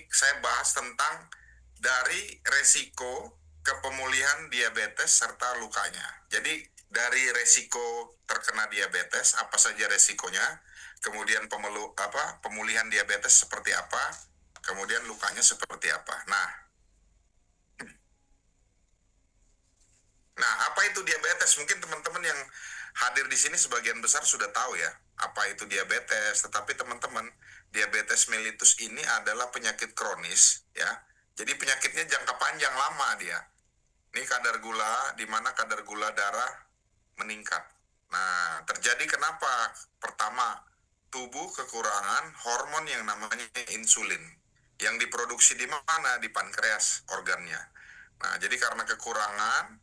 ini saya bahas tentang dari resiko ke pemulihan diabetes serta lukanya. Jadi dari resiko terkena diabetes, apa saja resikonya, kemudian pemulihan diabetes seperti apa, kemudian lukanya seperti apa. Nah, apa itu diabetes? Mungkin teman-teman yang hadir di sini sebagian besar sudah tahu ya, apa itu diabetes. Tetapi teman-teman, diabetes mellitus ini adalah penyakit kronis ya. Jadi penyakitnya jangka panjang lama dia. Ini kadar gula, di mana kadar gula darah meningkat. Nah, terjadi kenapa? Pertama, tubuh kekurangan hormon yang namanya insulin. Yang diproduksi di mana? Di pankreas organnya. Nah, jadi karena kekurangan,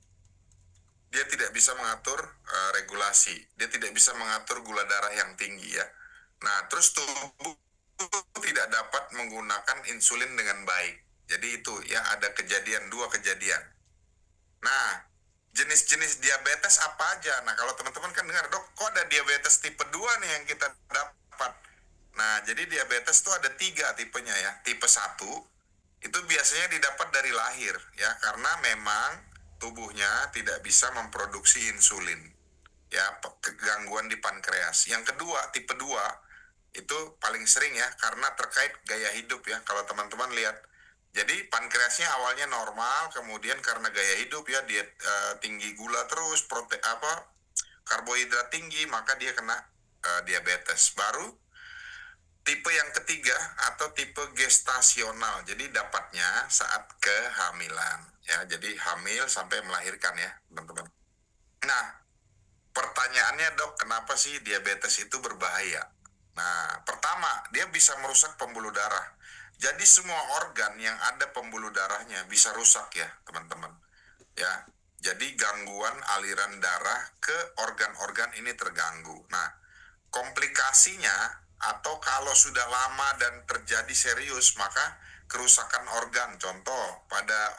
dia tidak bisa mengatur regulasi. Dia tidak bisa mengatur gula darah yang tinggi ya. Nah, terus tubuh tidak dapat menggunakan insulin dengan baik. Jadi itu ya, ada dua kejadian. Nah, jenis-jenis diabetes apa aja? Nah, kalau teman-teman kan dengar, dok, kok ada diabetes tipe 2 nih yang kita dapat? Nah, jadi diabetes itu ada 3 tipenya ya. Tipe 1, itu biasanya didapat dari lahir ya, karena memang tubuhnya tidak bisa memproduksi insulin. Ya, kegangguan di pankreas. Yang kedua, tipe 2, itu paling sering ya, karena terkait gaya hidup ya. Kalau teman-teman lihat, jadi pankreasnya awalnya normal, kemudian karena gaya hidup ya, diet tinggi gula terus, karbohidrat tinggi, maka dia kena diabetes. Baru tipe yang ketiga atau tipe gestasional. Jadi dapatnya saat kehamilan ya. Jadi hamil sampai melahirkan ya, teman-teman. Nah, pertanyaannya, dok, kenapa sih diabetes itu berbahaya? Nah, pertama, dia bisa merusak pembuluh darah. Jadi semua organ yang ada pembuluh darahnya bisa rusak ya, teman-teman. Ya, jadi gangguan aliran darah ke organ-organ ini terganggu. Nah, komplikasinya atau kalau sudah lama dan terjadi serius, maka kerusakan organ. Contoh, pada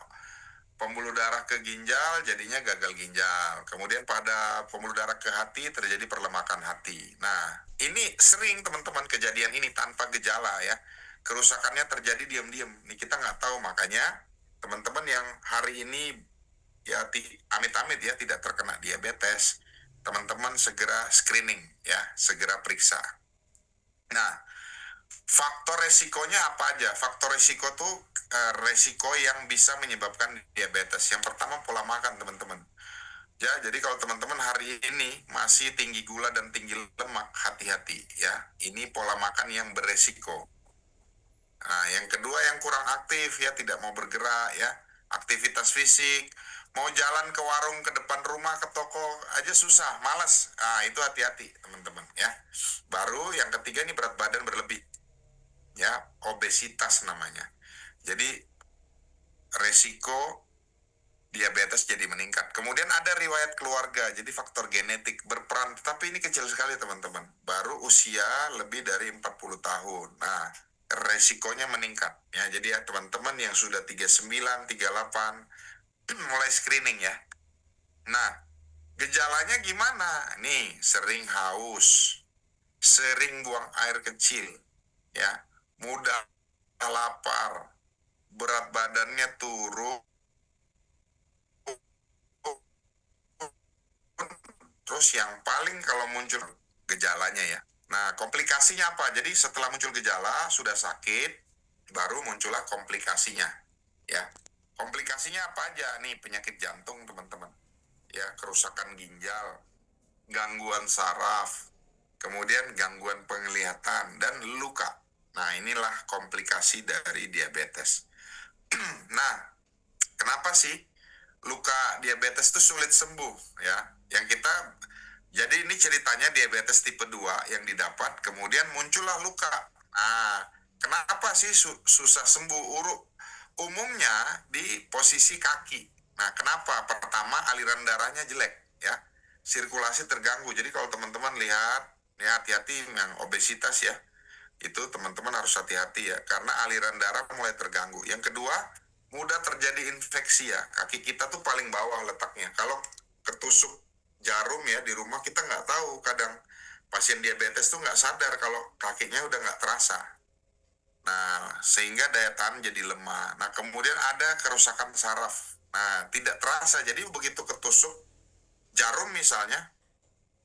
pembuluh darah ke ginjal jadinya gagal ginjal. Kemudian pada pembuluh darah ke hati terjadi perlemakan hati. Nah, ini sering teman-teman kejadian ini tanpa gejala ya. Kerusakannya terjadi diam-diam. Nih kita nggak tahu, makanya teman-teman yang hari ini ya amit-amit ya tidak terkena diabetes, teman-teman segera screening ya, segera periksa. Nah, faktor resikonya apa aja? Faktor resiko tuh resiko yang bisa menyebabkan diabetes. Yang pertama, pola makan, teman-teman. Ya, jadi kalau teman-teman hari ini masih tinggi gula dan tinggi lemak, hati-hati ya. Ini pola makan yang beresiko. Nah, yang kedua, yang kurang aktif ya, tidak mau bergerak ya. Aktivitas fisik, mau jalan ke warung, ke depan rumah, ke toko aja susah, malas. Nah, itu hati-hati, teman-teman ya. Baru yang ketiga, ini berat badan berlebih. Ya, obesitas namanya. Jadi resiko diabetes jadi meningkat. Kemudian ada riwayat keluarga, jadi faktor genetik berperan, tapi ini kecil sekali teman-teman. Baru usia lebih dari 40 tahun. Nah, resikonya meningkat. Ya, jadi ya teman-teman yang sudah 39, 38 mulai screening ya. Nah, gejalanya gimana? Nih, sering haus, sering buang air kecil, ya, mudah lapar, berat badannya turun, terus yang paling kalau muncul gejalanya ya. Nah, komplikasinya apa? Jadi setelah muncul gejala, sudah sakit, baru muncullah komplikasinya, ya. Komplikasinya apa aja? Nih, penyakit jantung, teman-teman. Ya, kerusakan ginjal, gangguan saraf, kemudian gangguan penglihatan, dan luka. Nah, inilah komplikasi dari diabetes. Nah, kenapa sih luka diabetes itu sulit sembuh ya? Jadi ini ceritanya diabetes tipe 2 yang didapat, kemudian muncullah luka. Nah, kenapa sih susah sembuh? Umumnya di posisi kaki. Nah, kenapa? Pertama, aliran darahnya jelek ya. Sirkulasi terganggu. Jadi kalau teman-teman lihat, ya hati-hati yang obesitas ya. Itu teman-teman harus hati-hati ya, karena aliran darah mulai terganggu. Yang kedua, mudah terjadi infeksi ya. Kaki kita tuh paling bawah letaknya. Kalau ketusuk jarum ya di rumah, kita nggak tahu. Kadang pasien diabetes tuh nggak sadar kalau kakinya udah nggak terasa. Nah, sehingga daya tahan jadi lemah. Nah, kemudian ada kerusakan saraf. Nah, tidak terasa. Jadi begitu ketusuk jarum misalnya,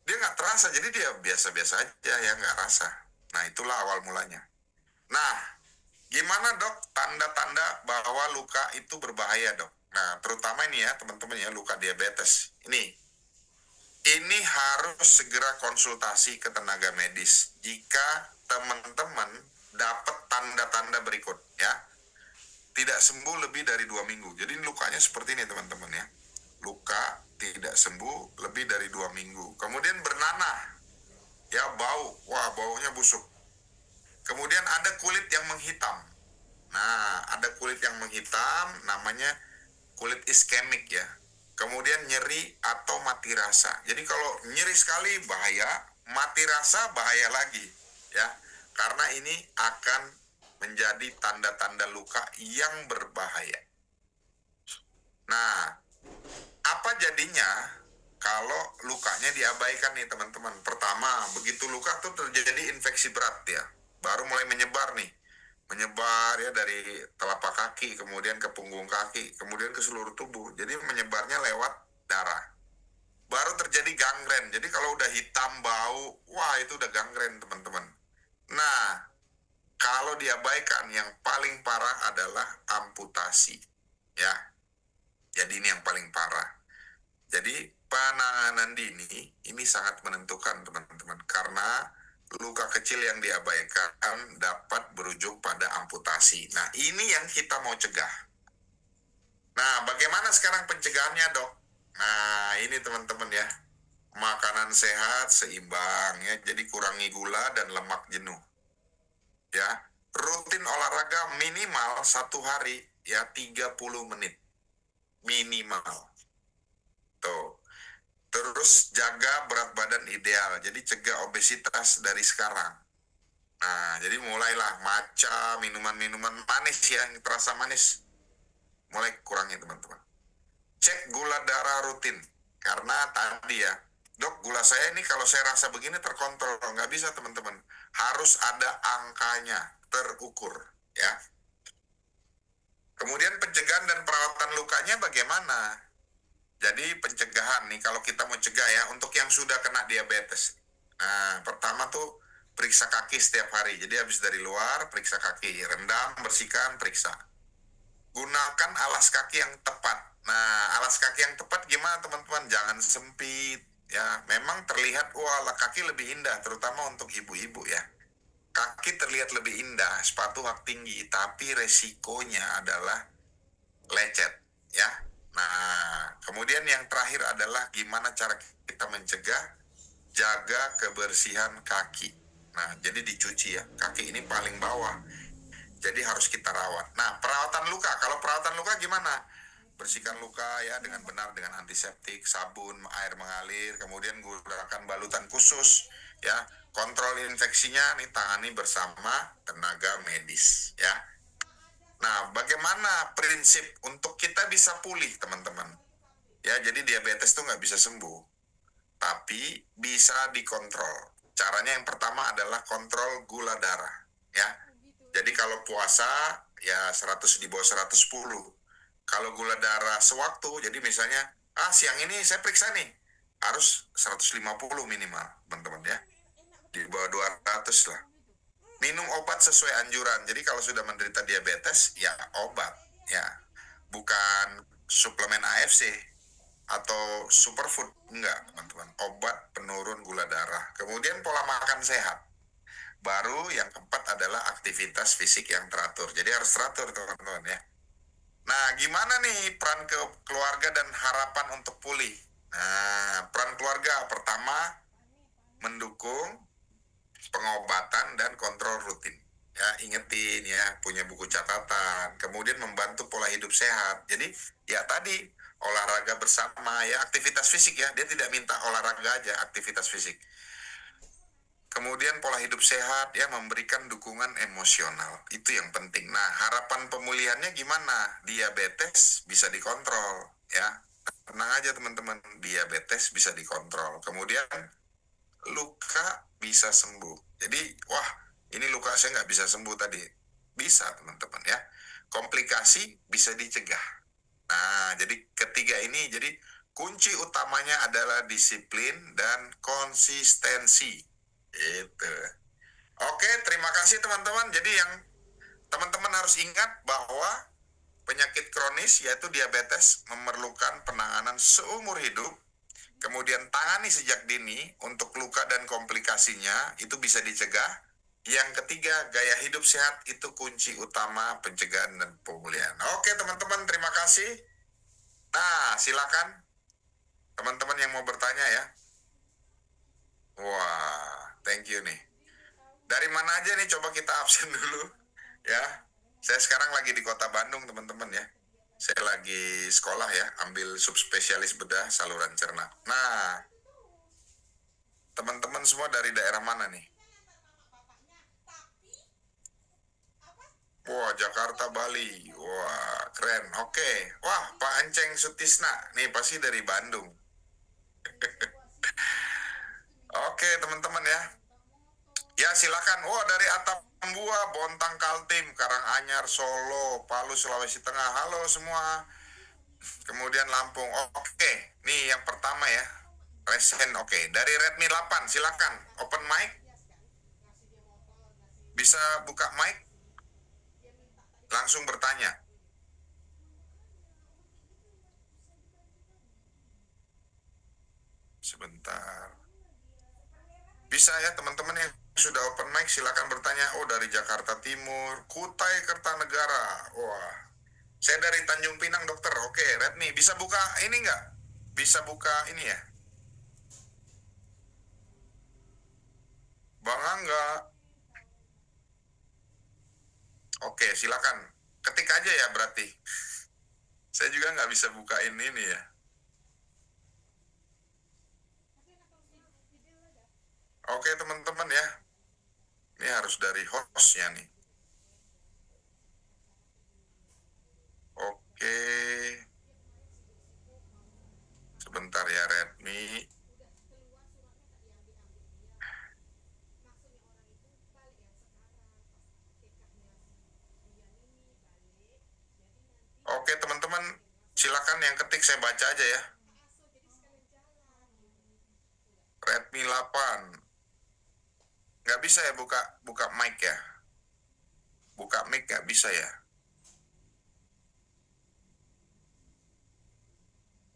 dia nggak terasa. Jadi dia biasa-biasa aja ya, nggak rasa. Nah, itulah awal mulanya. Nah, gimana dok tanda-tanda bahwa luka itu berbahaya dok? Nah, terutama ini ya teman-teman ya, luka diabetes. Ini harus segera konsultasi ke tenaga medis jika teman-teman dapat tanda-tanda berikut ya. Tidak sembuh lebih dari 2 minggu. Jadi lukanya seperti ini teman-teman ya. Luka tidak sembuh lebih dari 2 minggu. Kemudian bernanah, ya bau, wah baunya busuk. Kemudian ada kulit yang menghitam. Nah, ada kulit yang menghitam, namanya kulit iskemik ya. Kemudian nyeri atau mati rasa. Jadi kalau nyeri sekali bahaya, mati rasa bahaya lagi ya. Karena ini akan menjadi tanda-tanda luka yang berbahaya. Nah, apa jadinya kalau lukanya diabaikan nih teman-teman? Pertama, begitu luka tuh terjadi infeksi berat ya. Baru mulai menyebar nih. Menyebar ya dari telapak kaki, kemudian ke punggung kaki, kemudian ke seluruh tubuh. Jadi menyebarnya lewat darah. Baru terjadi gangren. Jadi kalau udah hitam, bau, wah itu udah gangren teman-teman. Nah, kalau diabaikan yang paling parah adalah amputasi ya. Jadi ini yang paling parah. Jadi penanganan dini ini sangat menentukan teman-teman, karena luka kecil yang diabaikan dapat berujung pada amputasi. Nah, ini yang kita mau cegah. Nah, bagaimana sekarang pencegahannya, dok? Nah, ini teman-teman ya. Makanan sehat, seimbang ya. Jadi kurangi gula dan lemak jenuh. Ya. Rutin olahraga minimal 1 hari ya 30 menit. Minimal. Tuh. Terus jaga berat badan ideal. Jadi cegah obesitas dari sekarang. Nah, jadi mulailah matcha, minuman-minuman manis ya, yang terasa manis. Mulai kurangi teman-teman. Cek gula darah rutin. Karena tadi ya, dok gula saya ini kalau saya rasa begini terkontrol. Nggak bisa teman-teman. Harus ada angkanya, terukur ya. Kemudian pencegahan dan perawatan lukanya bagaimana? Jadi pencegahan nih, kalau kita mau cegah ya, untuk yang sudah kena diabetes. Nah, pertama tuh periksa kaki setiap hari. Jadi habis dari luar, periksa kaki. Rendam, bersihkan, periksa. Gunakan alas kaki yang tepat. Nah, alas kaki yang tepat gimana teman-teman? Jangan sempit. Ya, memang terlihat, wah kaki lebih indah, terutama untuk ibu-ibu ya. Kaki terlihat lebih indah, sepatu hak tinggi, tapi resikonya adalah lecet ya. Nah, kemudian yang terakhir adalah gimana cara kita mencegah, jaga kebersihan kaki. Nah, jadi dicuci ya, kaki ini paling bawah, jadi harus kita rawat. Nah, perawatan luka, kalau perawatan luka gimana? Bersihkan luka ya dengan benar dengan antiseptik, sabun, air mengalir, kemudian gunakan balutan khusus ya. Kontrol infeksinya nih tangani bersama tenaga medis ya. Nah, bagaimana prinsip untuk kita bisa pulih, teman-teman? Ya, jadi diabetes tuh nggak bisa sembuh, tapi bisa dikontrol. Caranya yang pertama adalah kontrol gula darah, ya. Jadi kalau puasa, ya 100 di bawah 110. Kalau gula darah sewaktu, jadi misalnya, siang ini saya periksa nih, harus 150 minimal, teman-teman ya. Di bawah 200 lah. Minum obat sesuai anjuran. Jadi kalau sudah menderita diabetes, ya obat, ya. Bukan suplemen AFC atau superfood, enggak, teman-teman. Obat penurun gula darah. Kemudian pola makan sehat. Baru yang keempat adalah aktivitas fisik yang teratur. Jadi harus teratur, teman-teman ya. Nah, gimana nih peran keluarga dan harapan untuk pulih? Nah, peran keluarga pertama mendukung pengobatan dan kontrol rutin. Ya, ingetin ya, punya buku catatan, kemudian membantu pola hidup sehat. Jadi, ya tadi olahraga bersama ya, aktivitas fisik ya, dia tidak minta olahraga aja, aktivitas fisik. Kemudian pola hidup sehat ya, memberikan dukungan emosional. Itu yang penting. Nah, harapan pemulihannya gimana? Diabetes bisa dikontrol ya. Tenang aja teman-teman, diabetes bisa dikontrol. Kemudian luka bisa sembuh. Jadi, wah, ini luka saya nggak bisa sembuh tadi. Bisa teman-teman ya. Komplikasi bisa dicegah. Nah, jadi ketiga ini, jadi kunci utamanya adalah disiplin dan konsistensi. Itu. Oke, terima kasih teman-teman. Jadi yang teman-teman harus ingat bahwa penyakit kronis yaitu diabetes memerlukan penanganan seumur hidup. Kemudian tangani sejak dini untuk luka dan komplikasinya itu bisa dicegah. Yang ketiga, gaya hidup sehat itu kunci utama pencegahan dan pemulihan. Oke teman-teman, terima kasih. Nah, silakan teman-teman yang mau bertanya ya. Wah, thank you nih. Dari mana aja nih, coba kita absen dulu ya. Saya sekarang lagi di kota Bandung teman-teman ya. Saya lagi sekolah ya, ambil subspesialis bedah saluran cerna. Nah, teman-teman semua dari daerah mana nih? Wah, Jakarta, Bali. Wah, keren. Oke. Wah, Pak Enceng Sutisna. Nih, pasti dari Bandung. Oke, teman-teman ya. Ya, silakan. Wah, dari Atambua, Bontang Kaltim, Karanganyar, Solo, Palu, Sulawesi Tengah. Halo semua. Kemudian Lampung. Oke, nih yang pertama ya. Resen, oke. Dari Redmi 8, silakan. Open mic. Bisa buka mic. Langsung bertanya. Sebentar. Bisa ya teman-teman yang sudah open mic silakan bertanya. Oh, dari Jakarta Timur, Kutai Kertanegara. Wah, saya dari Tanjung Pinang dokter. Oke, Redmi bisa buka ini nggak? Bisa buka ini ya? Bang Angga. Oke, silakan. Ketik aja ya berarti. Saya juga nggak bisa bukain ini ya. Oke teman-teman ya. Ini harus dari hostnya nih. Oke. Sebentar ya Redmi. Oke teman-teman, silakan yang ketik saya baca aja ya. Redmi 8. Nggak bisa ya buka mic ya? Buka mic nggak bisa ya?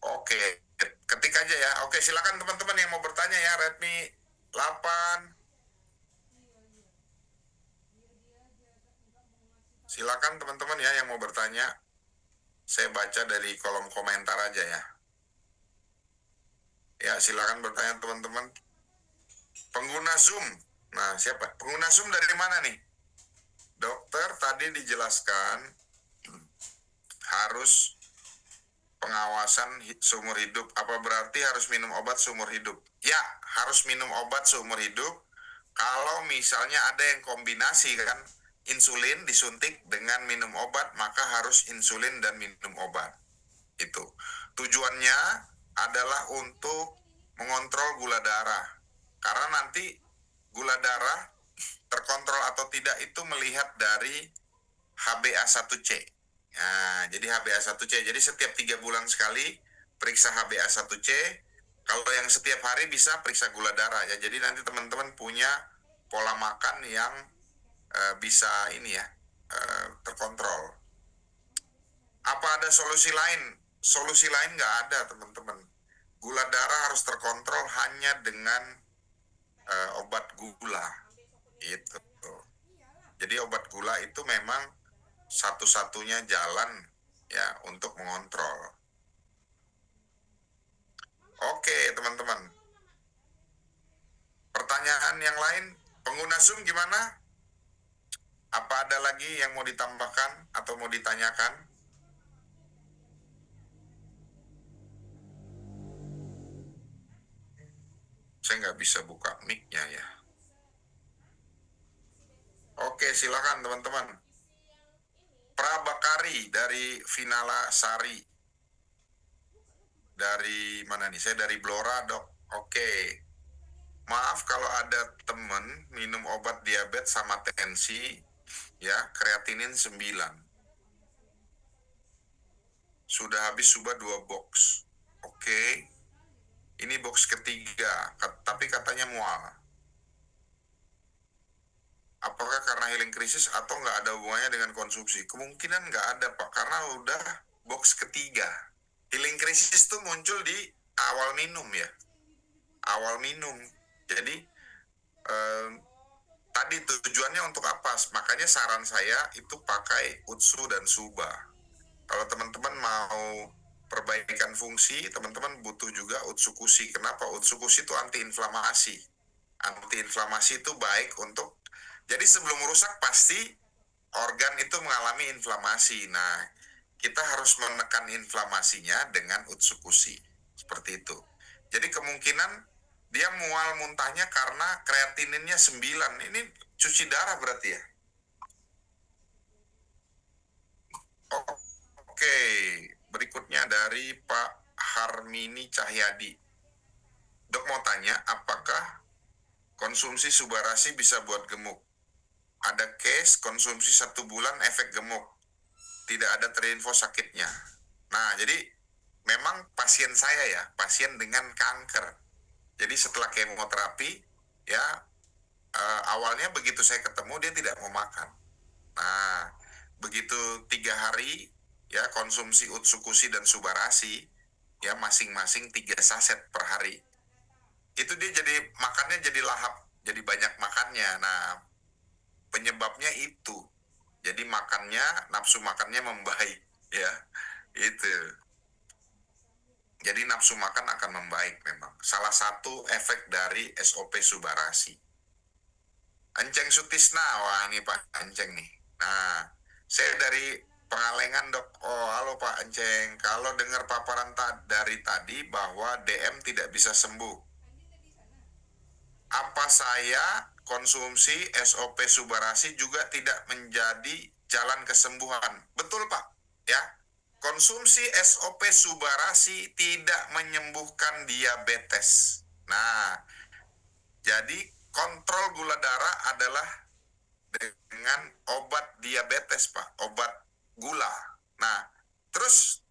Oke, ketik aja ya. Oke, silakan teman-teman yang mau bertanya ya, Redmi 8. Silakan teman-teman ya yang mau bertanya. Saya baca dari kolom komentar aja ya. Ya, silakan bertanya teman-teman. Pengguna Zoom. Nah, siapa? Pengguna Zoom dari mana nih? Dokter tadi dijelaskan harus pengawasan seumur hidup. Apa berarti harus minum obat seumur hidup? Ya, harus minum obat seumur hidup. Kalau misalnya ada yang kombinasi kan, insulin disuntik dengan minum obat, maka harus insulin dan minum obat. Itu. Tujuannya adalah untuk mengontrol gula darah. Karena nanti gula darah terkontrol atau tidak itu melihat dari HbA1c. Nah, jadi HbA1c. Jadi setiap 3 bulan sekali periksa HbA1c. Kalau yang setiap hari bisa periksa gula darah ya. Jadi nanti teman-teman punya pola makan yang bisa ini ya, terkontrol. Apa ada solusi lain? Solusi lain nggak ada teman-teman. Gula darah harus terkontrol hanya dengan obat gula. Itu. Jadi obat gula itu memang satu-satunya jalan ya untuk mengontrol. Oke teman-teman. Pertanyaan yang lain, pengguna Zoom gimana? Apa ada lagi yang mau ditambahkan atau mau ditanyakan? Saya nggak bisa buka mic-nya ya. Oke, silakan teman-teman. Prabakari dari Vinala Sari. Dari mana nih? Saya dari Blora, Dok. Oke. Maaf kalau ada temen minum obat diabetes sama tensi, ya, kreatinin 9. Sudah habis Suba 2 box. Oke. Ini box ketiga, tapi katanya mual. Apakah karena healing krisis atau nggak ada hubungannya dengan konsumsi? Kemungkinan nggak ada, Pak, karena udah box ketiga. Healing krisis tuh muncul di awal minum ya. Awal minum. Jadi tadi tujuannya untuk apa? Makanya saran saya itu pakai Utsu dan Suba. Kalau teman-teman mau perbaikan fungsi, teman-teman butuh juga Utsukushi. Kenapa? Utsukushi itu antiinflamasi. Antiinflamasi itu baik untuk, jadi sebelum rusak pasti organ itu mengalami inflamasi. Nah, kita harus menekan inflamasinya dengan Utsukushi. Seperti itu. Jadi kemungkinan dia mual muntahnya karena kreatininnya 9. Ini cuci darah berarti ya? Oke, berikutnya dari Pak Harmini Cahyadi. Dok mau tanya, apakah konsumsi Subarasi bisa buat gemuk? Ada case konsumsi 1 bulan efek gemuk. Tidak ada terinfo sakitnya. Nah, jadi memang pasien saya ya, pasien dengan kanker. Jadi setelah kemoterapi, ya awalnya begitu saya ketemu dia tidak mau makan. Nah, begitu 3 hari ya konsumsi Utsukushi dan Subarasi ya masing-masing 3 saset per hari. Itu dia jadi makannya jadi lahap, jadi banyak makannya. Nah, penyebabnya itu. Jadi makannya, nafsu makannya membaik ya. Itu. Jadi nafsu makan akan membaik memang. Salah satu efek dari SOP Subarasi. Enceng Sutisna, wah ini Pak Enceng nih. Nah, saya dari Pengalengan dok. Oh halo Pak Enceng, kalau dengar paparan dari tadi bahwa DM tidak bisa sembuh, apa saya konsumsi SOP Subarasi juga tidak menjadi jalan kesembuhan? Betul Pak, ya. Konsumsi SOP Subarasi tidak menyembuhkan diabetes. Nah, jadi kontrol gula darah adalah dengan obat diabetes, Pak, obat gula. Nah, terus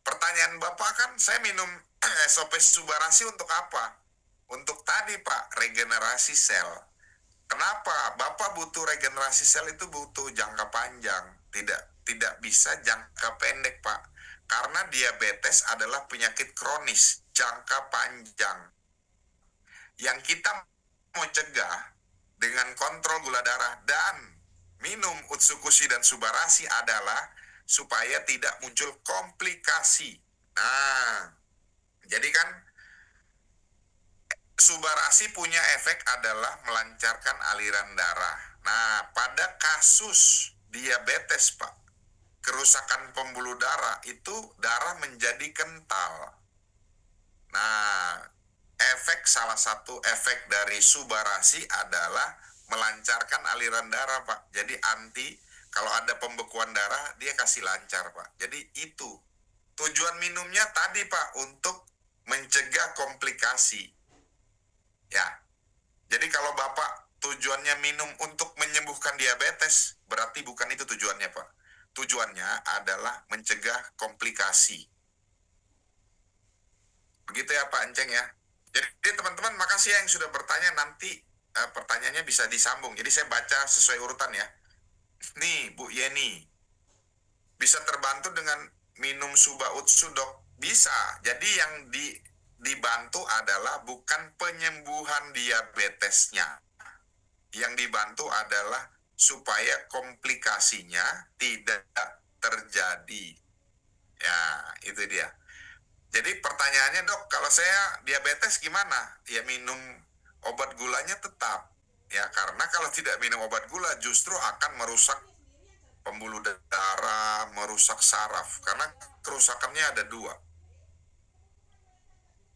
pertanyaan Bapak kan, saya minum SOP Subarasi untuk apa? Untuk tadi, Pak, regenerasi sel. Kenapa? Bapak butuh regenerasi sel itu butuh jangka panjang, tidak bisa jangka pendek, Pak. Karena diabetes adalah penyakit kronis, jangka panjang. Yang kita mau cegah dengan kontrol gula darah dan minum Utsukushi dan Subarasi adalah supaya tidak muncul komplikasi. Nah, jadi kan Subarasi punya efek adalah melancarkan aliran darah. Nah, pada kasus diabetes, Pak, kerusakan pembuluh darah itu darah menjadi kental. Nah, salah satu efek dari Subarasi adalah melancarkan aliran darah, Pak. Jadi kalau ada pembekuan darah, dia kasih lancar, Pak. Jadi itu tujuan minumnya tadi, Pak, untuk mencegah komplikasi. Ya, jadi kalau Bapak tujuannya minum untuk menyembuhkan diabetes, berarti bukan itu tujuannya, Pak. Tujuannya adalah mencegah komplikasi. Begitu ya, Pak Enceng ya. Jadi teman-teman, makasih yang sudah bertanya. Nanti pertanyaannya bisa disambung. Jadi saya baca sesuai urutan ya. Nih, Bu Yeni, bisa terbantu dengan minum Suba Utsu, Dok? Bisa. Jadi yang dibantu adalah bukan penyembuhan diabetesnya. Yang dibantu adalah supaya komplikasinya tidak terjadi. Ya, itu dia. Jadi pertanyaannya, Dok, kalau saya diabetes gimana? Ya minum obat gulanya tetap. Ya, karena kalau tidak minum obat gula justru akan merusak pembuluh darah, merusak saraf. Karena kerusakannya ada 2.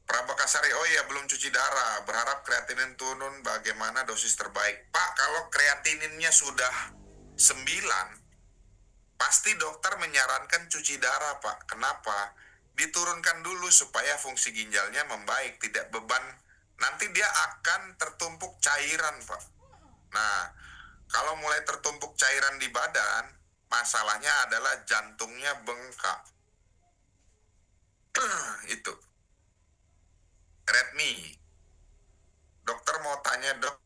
Prabakasari, oh iya belum cuci darah. Berharap kreatinin turun, bagaimana dosis terbaik? Pak, kalau kreatininnya sudah 9, pasti dokter menyarankan cuci darah, Pak. Kenapa? Diturunkan dulu supaya fungsi ginjalnya membaik, tidak beban. Nanti dia akan tertumpuk cairan, Pak. Nah, Kalau mulai tertumpuk cairan di badan, masalahnya adalah jantungnya bengkak. Itu. Redmi, dokter mau tanya dok,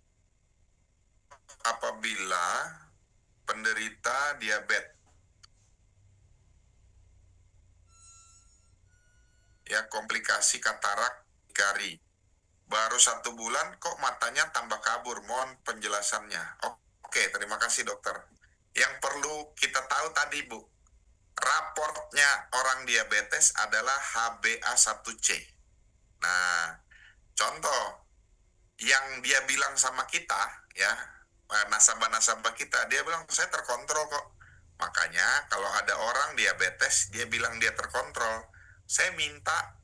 apabila penderita diabetes, ya komplikasi katarak hikari, baru 1 bulan kok matanya tambah kabur, mohon penjelasannya. Oke, terima kasih dokter. Yang perlu kita tahu tadi Bu, raportnya orang diabetes adalah HbA1c. Nah, contoh yang dia bilang sama kita, ya, nasabah-nasabah kita, dia bilang saya terkontrol kok. Makanya kalau ada orang diabetes, dia bilang dia terkontrol, saya minta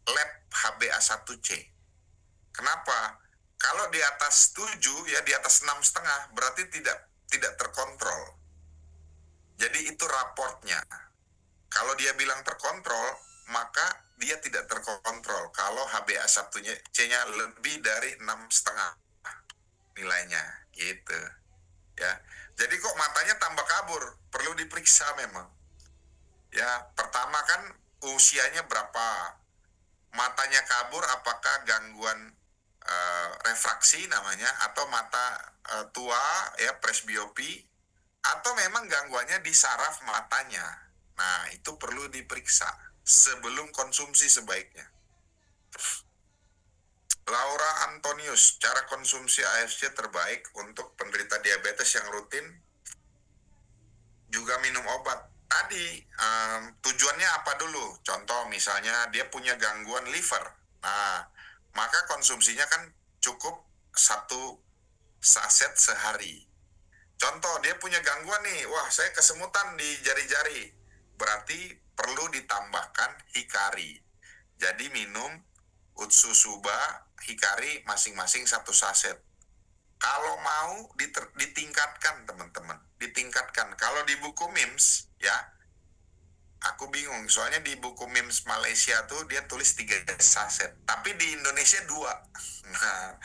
lab HbA1c. Kenapa? Kalau di atas 7, ya di atas 6,5, berarti tidak terkontrol. Jadi itu raportnya. Kalau dia bilang terkontrol, maka dia tidak terkontrol. Kalau HbA1c-nya lebih dari 6,5 nilainya, gitu. Ya, jadi kok matanya tambah kabur, perlu diperiksa memang. Ya, pertama kan usianya berapa? Matanya kabur, apakah gangguan refraksi namanya, atau mata tua, ya presbiopi, atau memang gangguannya di saraf matanya. Nah, itu perlu diperiksa sebelum konsumsi sebaiknya. Laura Antonius, cara konsumsi AFC terbaik untuk penderita diabetes yang rutin juga minum obat. Tadi tujuannya apa dulu? Contoh misalnya dia punya gangguan liver. Nah, maka konsumsinya kan cukup 1 saset sehari. Contoh dia punya gangguan nih, wah saya kesemutan di jari-jari. Berarti perlu ditambahkan hikari. Jadi minum Utsusuba, hikari masing-masing 1 saset. Kalau mau ditingkatkan teman-teman, ditingkatkan. Kalau di buku MIMS, ya, aku bingung. Soalnya di buku MIMS Malaysia tuh dia tulis 3 saset, tapi di Indonesia 2. Nah,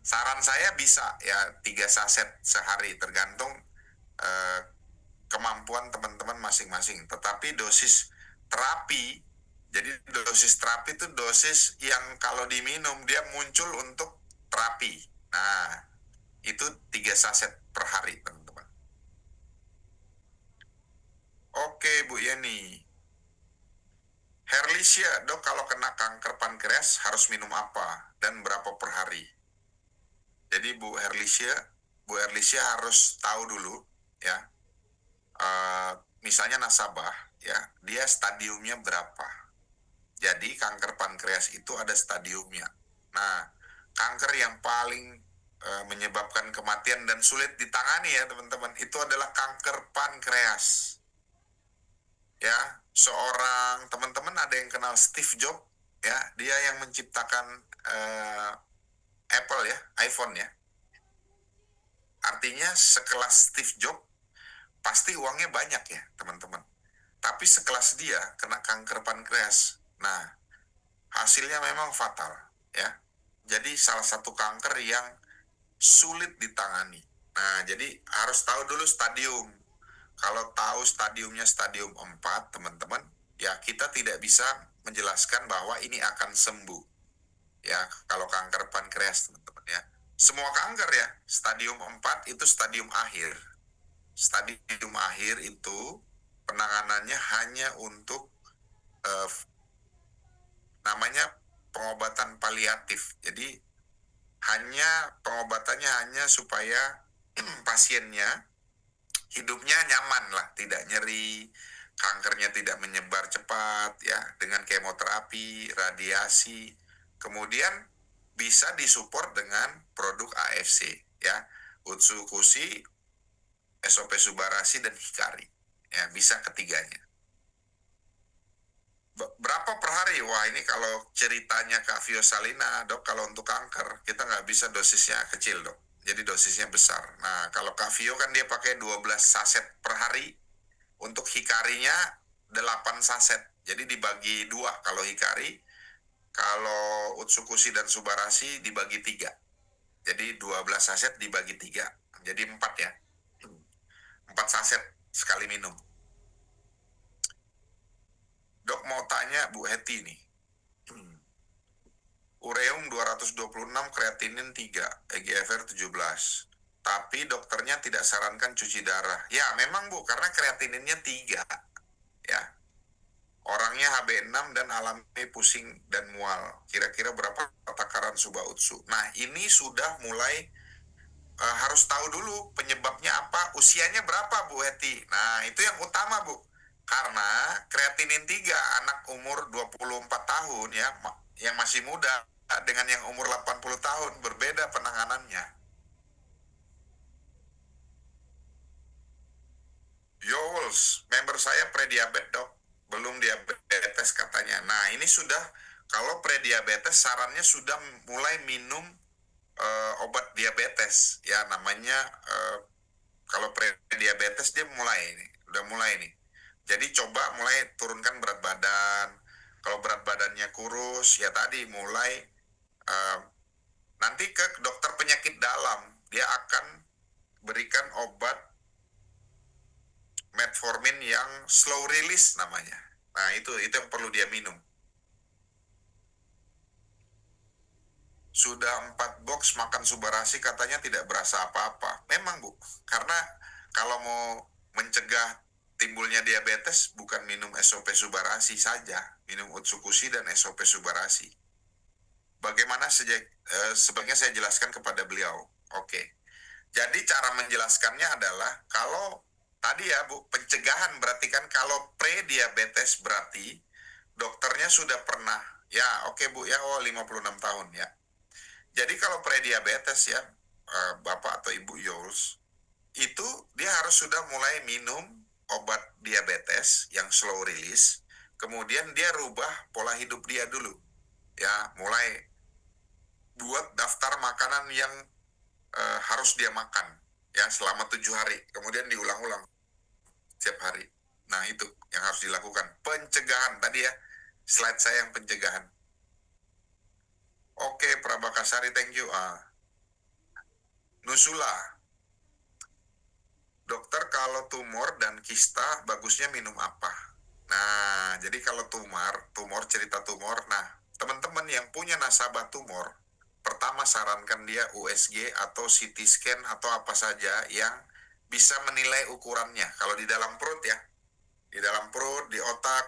saran saya bisa ya 3 saset sehari, tergantung kemampuan teman-teman masing-masing. Tetapi dosis terapi, jadi dosis terapi itu dosis yang kalau diminum dia muncul untuk terapi. Nah, itu 3 saset per hari, teman-teman. Oke, Bu Yeni. Herlicia, dok kalau kena kanker pankreas harus minum apa dan berapa per hari? Jadi Bu Herlicia harus tahu dulu, ya. Misalnya nasabah, ya, dia stadiumnya berapa? Jadi kanker pankreas itu ada stadiumnya. Nah, kanker yang paling menyebabkan kematian dan sulit ditangani ya teman-teman, itu adalah kanker pankreas. Ya, seorang teman-teman ada yang kenal Steve Jobs, ya, dia yang menciptakan Apple ya, iPhone ya. Artinya sekelas Steve Jobs pasti uangnya banyak ya teman-teman. Tapi sekelas dia kena kanker pankreas, nah hasilnya memang fatal ya. Jadi salah satu kanker yang sulit ditangani. Nah, jadi harus tahu dulu stadium. Kalau tahu stadiumnya stadium 4, teman-teman, ya kita tidak bisa menjelaskan bahwa ini akan sembuh. Ya, kalau kanker pankreas, teman-teman ya. Semua kanker ya, stadium 4 itu stadium akhir. Stadium akhir itu penanganannya hanya untuk namanya pengobatan paliatif. Jadi pengobatannya hanya supaya pasiennya hidupnya nyaman lah, tidak nyeri, kankernya tidak menyebar cepat ya, dengan kemoterapi, radiasi. Kemudian bisa disupport dengan produk AFC ya, Utsukushi, SOP Subarasi dan Hikari. Ya, bisa ketiganya. Berapa per hari? Wah, ini kalau ceritanya Kak Viosalina, dok, kalau untuk kanker, kita nggak bisa dosisnya kecil, dok. Jadi dosisnya besar. Nah, kalau Kak Vio kan dia pakai 12 saset per hari. Untuk hikarinya 8 saset. Jadi dibagi 2 kalau hikari. Kalau Utsukushi dan Subarasi dibagi 3. Jadi 12 saset dibagi 3. jadi 4 ya. 4 saset sekali minum. Dok mau tanya Bu Heti nih. Ureum 226, kreatinin 3, EGFR 17. Tapi dokternya tidak sarankan cuci darah. Ya memang Bu, karena kreatininnya 3. Ya. Orangnya HB6 dan alami pusing dan mual. Kira-kira berapa takaran Suba Utsu? Nah ini sudah mulai harus tahu dulu penyebabnya apa, usianya berapa Bu Heti. Nah itu yang utama Bu. Karena kreatinin 3 anak umur 24 tahun ya, yang masih muda dengan yang umur 80 tahun berbeda penanganannya. Yols, member saya prediabetes dok, belum diabetes katanya. Nah ini sudah, kalau prediabetes sarannya sudah mulai minum obat diabetes ya, namanya kalau prediabetes dia udah mulai nih. Jadi coba mulai turunkan berat badan. Kalau berat badannya kurus ya tadi mulai nanti ke dokter penyakit dalam, dia akan berikan obat metformin yang slow release namanya. Nah itu yang perlu dia minum. Sudah 4 box makan Subarasi katanya tidak berasa apa-apa. Memang Bu, karena kalau mau mencegah timbulnya diabetes bukan minum SOP Subarasi saja, minum Utsukushi dan SOP Subarasi. Bagaimana sebaiknya saya jelaskan kepada beliau. Oke. Jadi cara menjelaskannya adalah kalau tadi ya Bu, pencegahan berarti kan kalau pre-diabetes berarti dokternya sudah pernah. Ya oke Bu ya, 56 tahun ya. Jadi kalau pre-diabetes ya, Bapak atau Ibu Yuls, itu dia harus sudah mulai minum obat diabetes yang slow release, kemudian dia rubah pola hidup dia dulu. Ya, mulai buat daftar makanan yang harus dia makan ya selama 7 hari, kemudian diulang-ulang setiap hari. Nah itu yang harus dilakukan, pencegahan tadi ya, slide saya yang pencegahan. Oke Prabakasari, thank you. Nusula, dokter kalau tumor dan kista bagusnya minum apa? Nah jadi kalau tumor cerita tumor, nah teman-teman yang punya nasabah tumor, pertama sarankan dia USG atau CT scan atau apa saja yang bisa menilai ukurannya. Kalau di dalam perut ya, di dalam perut, di otak,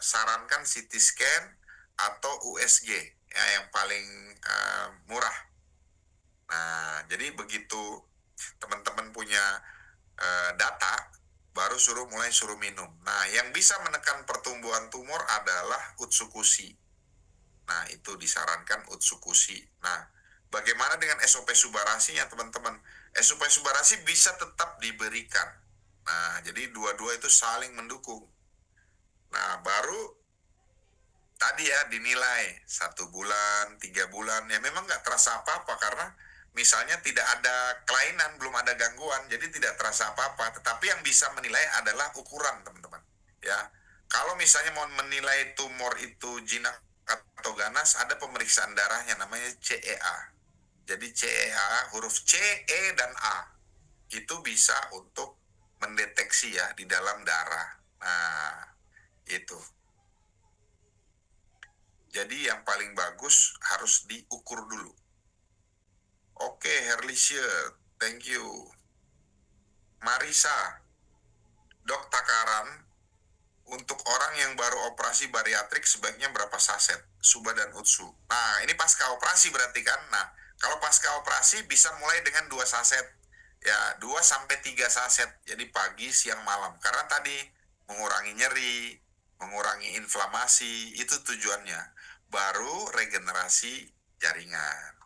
sarankan CT scan atau USG ya, yang paling murah. Nah jadi begitu teman-teman punya data, baru mulai suruh minum. Nah yang bisa menekan pertumbuhan tumor adalah Utsukushi. Nah itu disarankan Utsukushi. Nah bagaimana dengan SOP Subarasinya teman-teman? SOP Subarasi bisa tetap diberikan. Nah jadi dua-dua itu saling mendukung. Nah baru tadi ya dinilai 1 bulan, 3 bulan, ya memang nggak terasa apa-apa karena misalnya tidak ada kelainan, belum ada gangguan, jadi tidak terasa apa-apa. Tetapi yang bisa menilai adalah ukuran teman-teman. Ya, kalau misalnya mau menilai tumor itu jinak atau ganas, ada pemeriksaan darahnya namanya CEA. Jadi CEA huruf C, E, dan A itu bisa untuk mendeteksi ya di dalam darah. Nah itu. Jadi yang paling bagus harus diukur dulu. Oke, Herlicia, thank you. Marisa, dok takaran untuk orang yang baru operasi bariatrik sebaiknya berapa saset? Suba dan Utsu. Nah, ini pasca operasi berarti kan? Nah, kalau pasca operasi bisa mulai dengan 2 saset. Ya, 2-3 saset. Jadi pagi, siang, malam. Karena tadi mengurangi nyeri, mengurangi inflamasi, itu tujuannya. Baru regenerasi jaringan.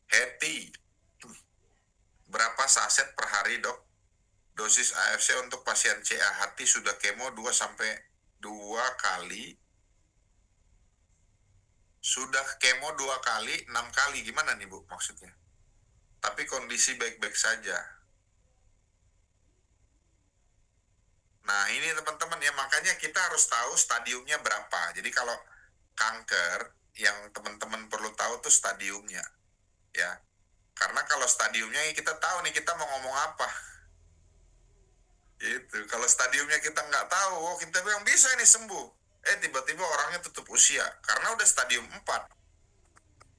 Heti, berapa saset per hari dok? Dosis AFC untuk pasien CA hati sudah kemo 2 kali. Sudah kemo 2 kali, 6 kali. Gimana nih Bu maksudnya? Tapi kondisi baik-baik saja. Nah ini teman-teman ya, makanya kita harus tahu stadiumnya berapa. Jadi kalau kanker, yang teman-teman perlu tahu tuh stadiumnya. Ya, Karena kalau stadiumnya kita tahu nih kita mau ngomong apa. Gitu. Kalau stadiumnya kita nggak tahu, oh kita bilang bisa ini sembuh. Tiba-tiba orangnya tutup usia. Karena udah stadium 4.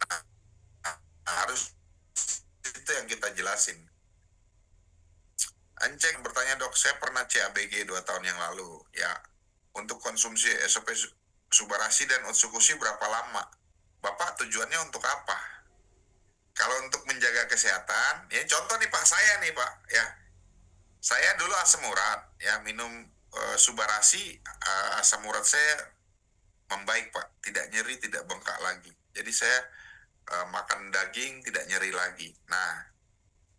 Nah, harus itu yang kita jelasin. Anceng bertanya, dok, saya pernah CABG 2 tahun yang lalu. Ya, untuk konsumsi SOP Subarasi dan Otsukushi berapa lama? Bapak tujuannya untuk apa? Kalau untuk menjaga kesehatan, ya contoh nih Pak, saya nih Pak, ya. Saya dulu asam urat, ya minum Subarasi, asam urat saya membaik Pak, tidak nyeri, tidak bengkak lagi. Jadi saya makan daging tidak nyeri lagi. Nah,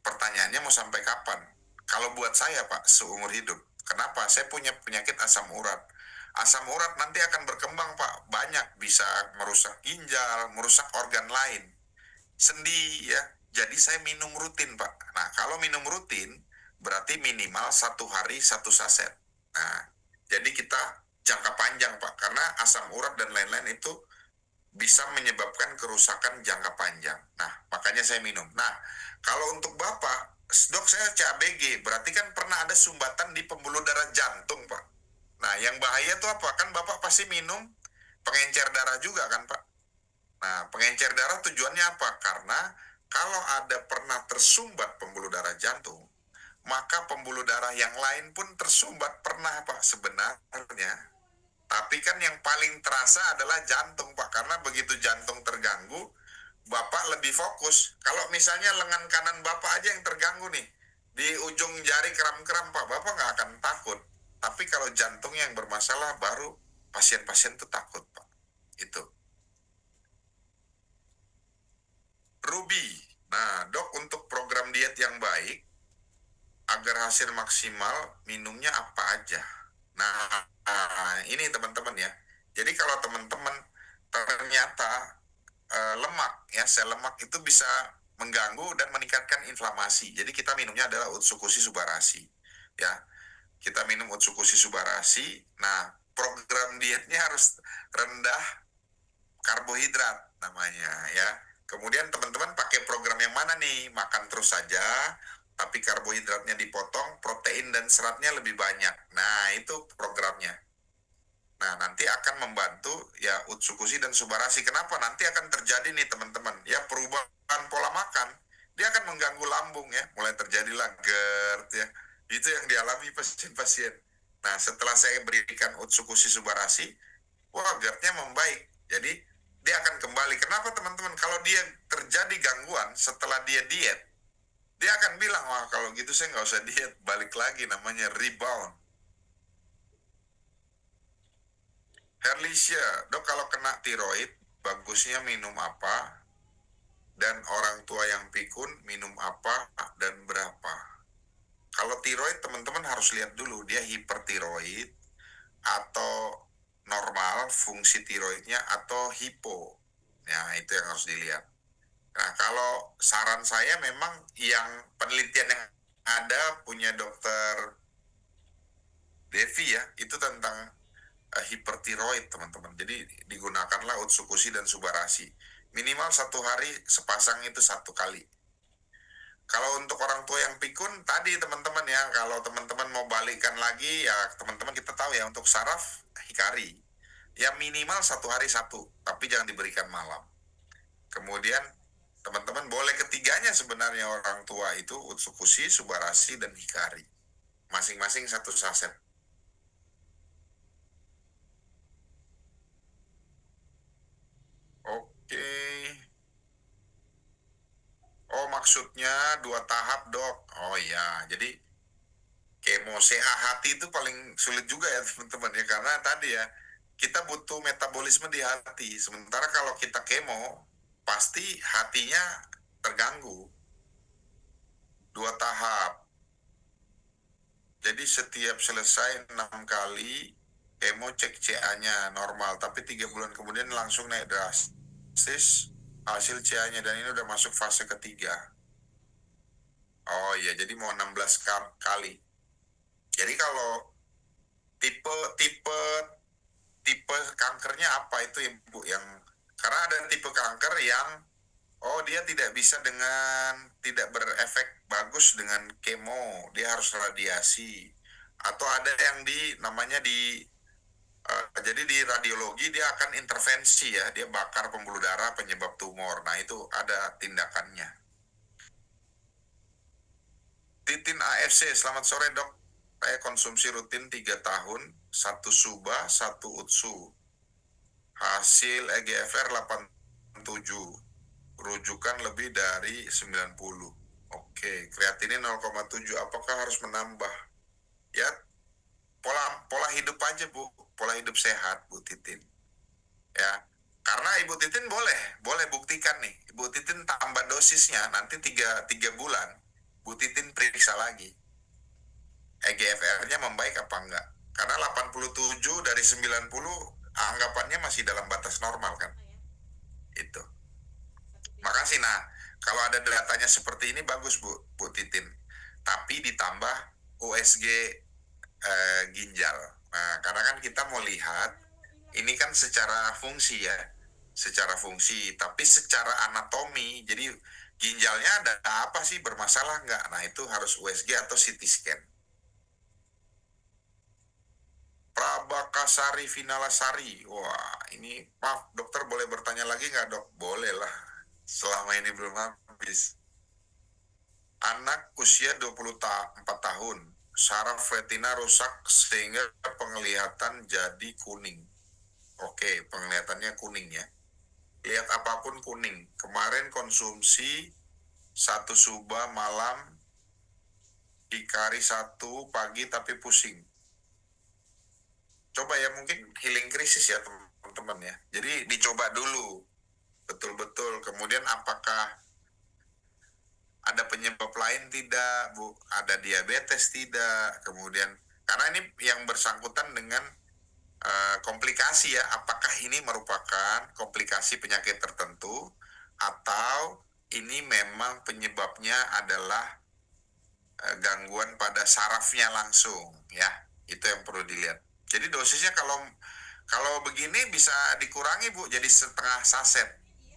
pertanyaannya mau sampai kapan? Kalau buat saya Pak, seumur hidup. Kenapa? Saya punya penyakit asam urat. Asam urat nanti akan berkembang Pak, banyak, bisa merusak ginjal, merusak organ lain, sendi ya. Jadi saya minum rutin Pak. Nah, kalau minum rutin berarti minimal 1 hari 1 saset. Nah, jadi kita jangka panjang Pak, karena asam urat dan lain-lain itu bisa menyebabkan kerusakan jangka panjang. Nah, makanya saya minum. Nah, kalau untuk Bapak, dok saya CABG, berarti kan pernah ada sumbatan di pembuluh darah jantung, Pak. Nah, yang bahaya tuh apa? Kan Bapak pasti minum pengencer darah juga kan, Pak? Nah, pengencer darah tujuannya apa? Karena kalau ada pernah tersumbat pembuluh darah jantung, maka pembuluh darah yang lain pun tersumbat pernah, Pak, sebenarnya. Tapi kan yang paling terasa adalah jantung, Pak. Karena begitu jantung terganggu, Bapak lebih fokus. Kalau misalnya lengan kanan Bapak aja yang terganggu nih, di ujung jari kram-kram, Pak, Bapak nggak akan takut. Tapi kalau jantungnya yang bermasalah, baru pasien-pasien itu takut, Pak. Itu. Ruby. Nah, dok, untuk program diet yang baik, agar hasil maksimal, minumnya apa aja? Nah, ini teman-teman ya. Jadi kalau teman-teman ternyata lemak ya, sel lemak itu bisa mengganggu dan meningkatkan inflamasi. Jadi kita minumnya adalah Utsukushi Subarasi. Ya, kita minum Utsukushi Subarasi. Nah, program dietnya harus rendah karbohidrat namanya ya. Kemudian teman-teman pakai program yang mana nih? Makan terus saja, tapi karbohidratnya dipotong, protein dan seratnya lebih banyak. Nah, itu programnya. Nah, nanti akan membantu ya Utsukushi dan Subarasi. Kenapa? Nanti akan terjadi nih teman-teman, ya perubahan pola makan. Dia akan mengganggu lambung ya, mulai terjadilah GERD ya. Itu yang dialami pasien-pasien. Nah, setelah saya berikan Utsukushi Subarasi, wah GERD-nya membaik. Jadi dia akan kembali. Kenapa teman-teman? Kalau dia terjadi gangguan setelah dia diet, dia akan bilang, wah kalau gitu saya nggak usah diet, balik lagi, namanya rebound. Herlicia, dok kalau kena tiroid, bagusnya minum apa? Dan orang tua yang pikun minum apa dan berapa? Kalau tiroid teman-teman harus lihat dulu, dia hipertiroid atau normal fungsi tiroidnya atau hipo. Nah, itu yang harus dilihat. Nah, kalau saran saya memang yang penelitian yang ada punya dokter Devi ya, itu tentang hipertiroid teman-teman. Jadi digunakanlah Utsukushi dan Subarasi. Minimal 1 hari sepasang itu 1 kali. Kalau untuk orang tua yang pikun tadi teman-teman ya, kalau teman-teman mau balikan lagi ya teman-teman kita tahu ya, untuk saraf hikari ya minimal 1 hari 1, tapi jangan diberikan malam. Kemudian teman-teman boleh ketiganya sebenarnya, orang tua itu Utsukushi, Subarasi, dan hikari. Masing-masing 1 saset. Oke. Oh, maksudnya 2 tahap, dok. Oh ya, jadi kemo CA hati itu paling sulit juga ya teman-teman ya, karena tadi ya kita butuh metabolisme di hati. Sementara kalau kita kemo, pasti hatinya terganggu. 2 tahap. Jadi setiap selesai 6 kali kemo, cek CA-nya normal, tapi 3 bulan kemudian langsung naik drastis hasil CA-nya, dan ini udah masuk fase ketiga. Oh iya, jadi mau 16 kali. Jadi kalau tipe tipe tipe kankernya apa itu Ibu, yang karena ada tipe kanker yang Oh, dia tidak bisa tidak berefek bagus dengan kemo, dia harus radiasi. Atau ada yang namanya jadi di radiologi dia akan intervensi ya, dia bakar pembuluh darah penyebab tumor. Nah, itu ada tindakannya. Titin AFC, selamat sore dok. Saya konsumsi rutin 3 tahun, 1 suba, 1 utsu. Hasil EGFR 87. Rujukan lebih dari 90. Oke, kreatinin 0,7. Apakah harus menambah? Ya, pola hidup aja Bu, pola hidup sehat Bu Titin. Ya, karena Ibu Titin boleh buktikan nih. Ibu Titin tambah dosisnya nanti 3 bulan. Bu Titin periksa lagi. EGFR-nya membaik apa enggak? Karena 87 dari 90 anggapannya masih dalam batas normal kan? Itu. Makasih. Nah, kalau ada datanya seperti ini bagus Bu Titin. Tapi ditambah USG ginjal. Nah, karena kan kita mau lihat ini kan secara fungsi ya, secara fungsi, tapi secara anatomi. Jadi ginjalnya ada apa sih, bermasalah nggak? Nah, itu harus USG atau CT scan. Prabakasari Vinalasari. Wah, ini maaf dokter, boleh bertanya lagi nggak dok? Boleh lah, selama ini belum habis. Anak usia 24 tahun, saraf retina rusak sehingga penglihatan jadi kuning. Oke, penglihatannya kuning ya. Lihat apapun kuning. Kemarin konsumsi 1 suba malam, Hikari 1 pagi tapi pusing. Coba ya, mungkin healing krisis ya teman-teman ya. Jadi dicoba dulu betul-betul. Kemudian apakah ada penyebab lain tidak, Bu? Ada diabetes tidak? Kemudian karena ini yang bersangkutan dengan komplikasi ya. Apakah ini merupakan komplikasi penyakit tertentu atau ini memang penyebabnya adalah gangguan pada sarafnya langsung ya. Itu yang perlu dilihat. Jadi dosisnya kalau begini bisa dikurangi Bu, jadi setengah saset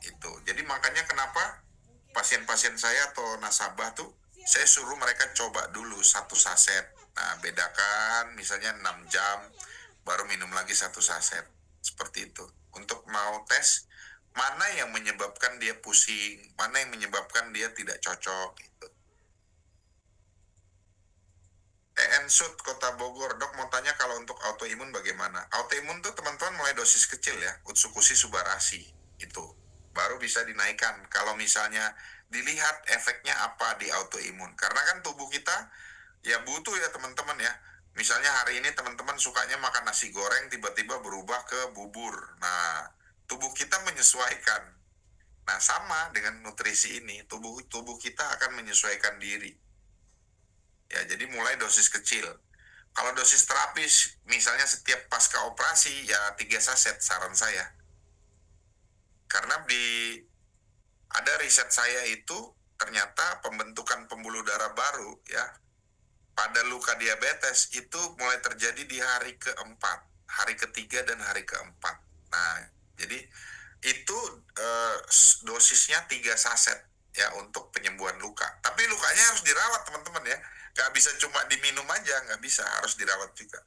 itu. Jadi makanya kenapa pasien-pasien saya atau nasabah tuh saya suruh mereka coba dulu 1 saset. Nah, bedakan misalnya 6 jam baru minum lagi 1 saset. Seperti itu. Untuk mau tes mana yang menyebabkan dia pusing, mana yang menyebabkan dia tidak cocok gitu. Sud Kota Bogor, dok mau tanya kalau untuk autoimun bagaimana? Autoimun tuh teman-teman mulai dosis kecil ya, Utsukushi Subarashi itu baru bisa dinaikkan. Kalau misalnya dilihat efeknya apa di autoimun, karena kan tubuh kita ya butuh ya teman-teman ya. Misalnya hari ini teman-teman sukanya makan nasi goreng, tiba-tiba berubah ke bubur. Nah, tubuh kita menyesuaikan. Nah, sama dengan nutrisi ini, tubuh kita akan menyesuaikan diri. Ya, jadi mulai dosis kecil. Kalau dosis terapis, misalnya setiap pasca operasi, ya 3 saset saran saya. Karena ada riset saya itu, ternyata pembentukan pembuluh darah baru ya, pada luka diabetes itu mulai terjadi di hari keempat, hari ketiga dan hari keempat. Nah, jadi itu dosisnya 3 saset ya untuk penyembuhan luka. Tapi lukanya harus dirawat teman-teman ya. Gak bisa cuma diminum aja, gak bisa, harus dirawat juga.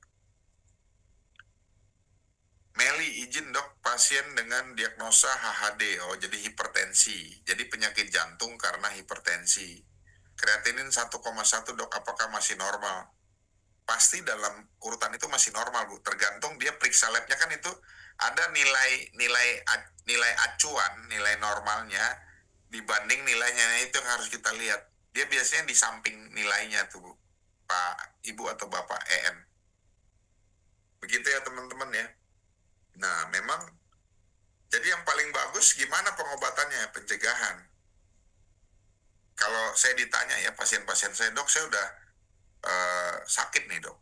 Meli, izin dok, pasien dengan diagnosa HHD, jadi hipertensi, jadi penyakit jantung karena hipertensi. Kreatinin 1,1 dok, apakah masih normal? Pasti dalam urutan itu masih normal Bu, tergantung dia periksa labnya kan, itu ada nilai acuan, nilai normalnya dibanding nilainya, itu yang harus kita lihat. Dia biasanya di samping nilainya tuh Bu, Pak, Ibu atau Bapak EM. Begitu ya teman-teman ya. Nah, memang jadi yang paling bagus gimana pengobatannya, pencegahan. Kalau saya ditanya ya pasien-pasien saya, dok saya udah sakit nih dok,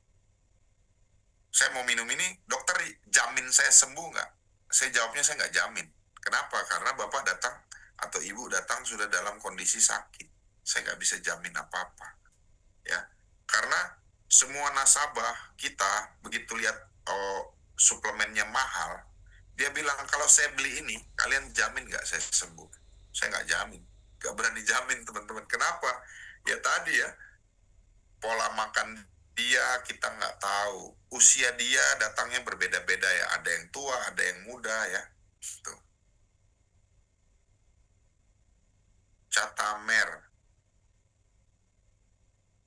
saya mau minum ini, dokter jamin saya sembuh nggak? Saya jawabnya saya nggak jamin. Kenapa? Karena bapak datang atau ibu datang sudah dalam kondisi sakit. Saya nggak bisa jamin apa-apa. Ya, karena semua nasabah kita begitu lihat suplemennya mahal, dia bilang kalau saya beli ini, kalian jamin nggak saya sembuh? Saya nggak jamin, nggak berani jamin teman-teman. Kenapa? Ya tadi ya, pola makan dia kita nggak tahu. Usia dia datangnya berbeda-beda ya. Ada yang tua, ada yang muda ya. Tuh. Catamer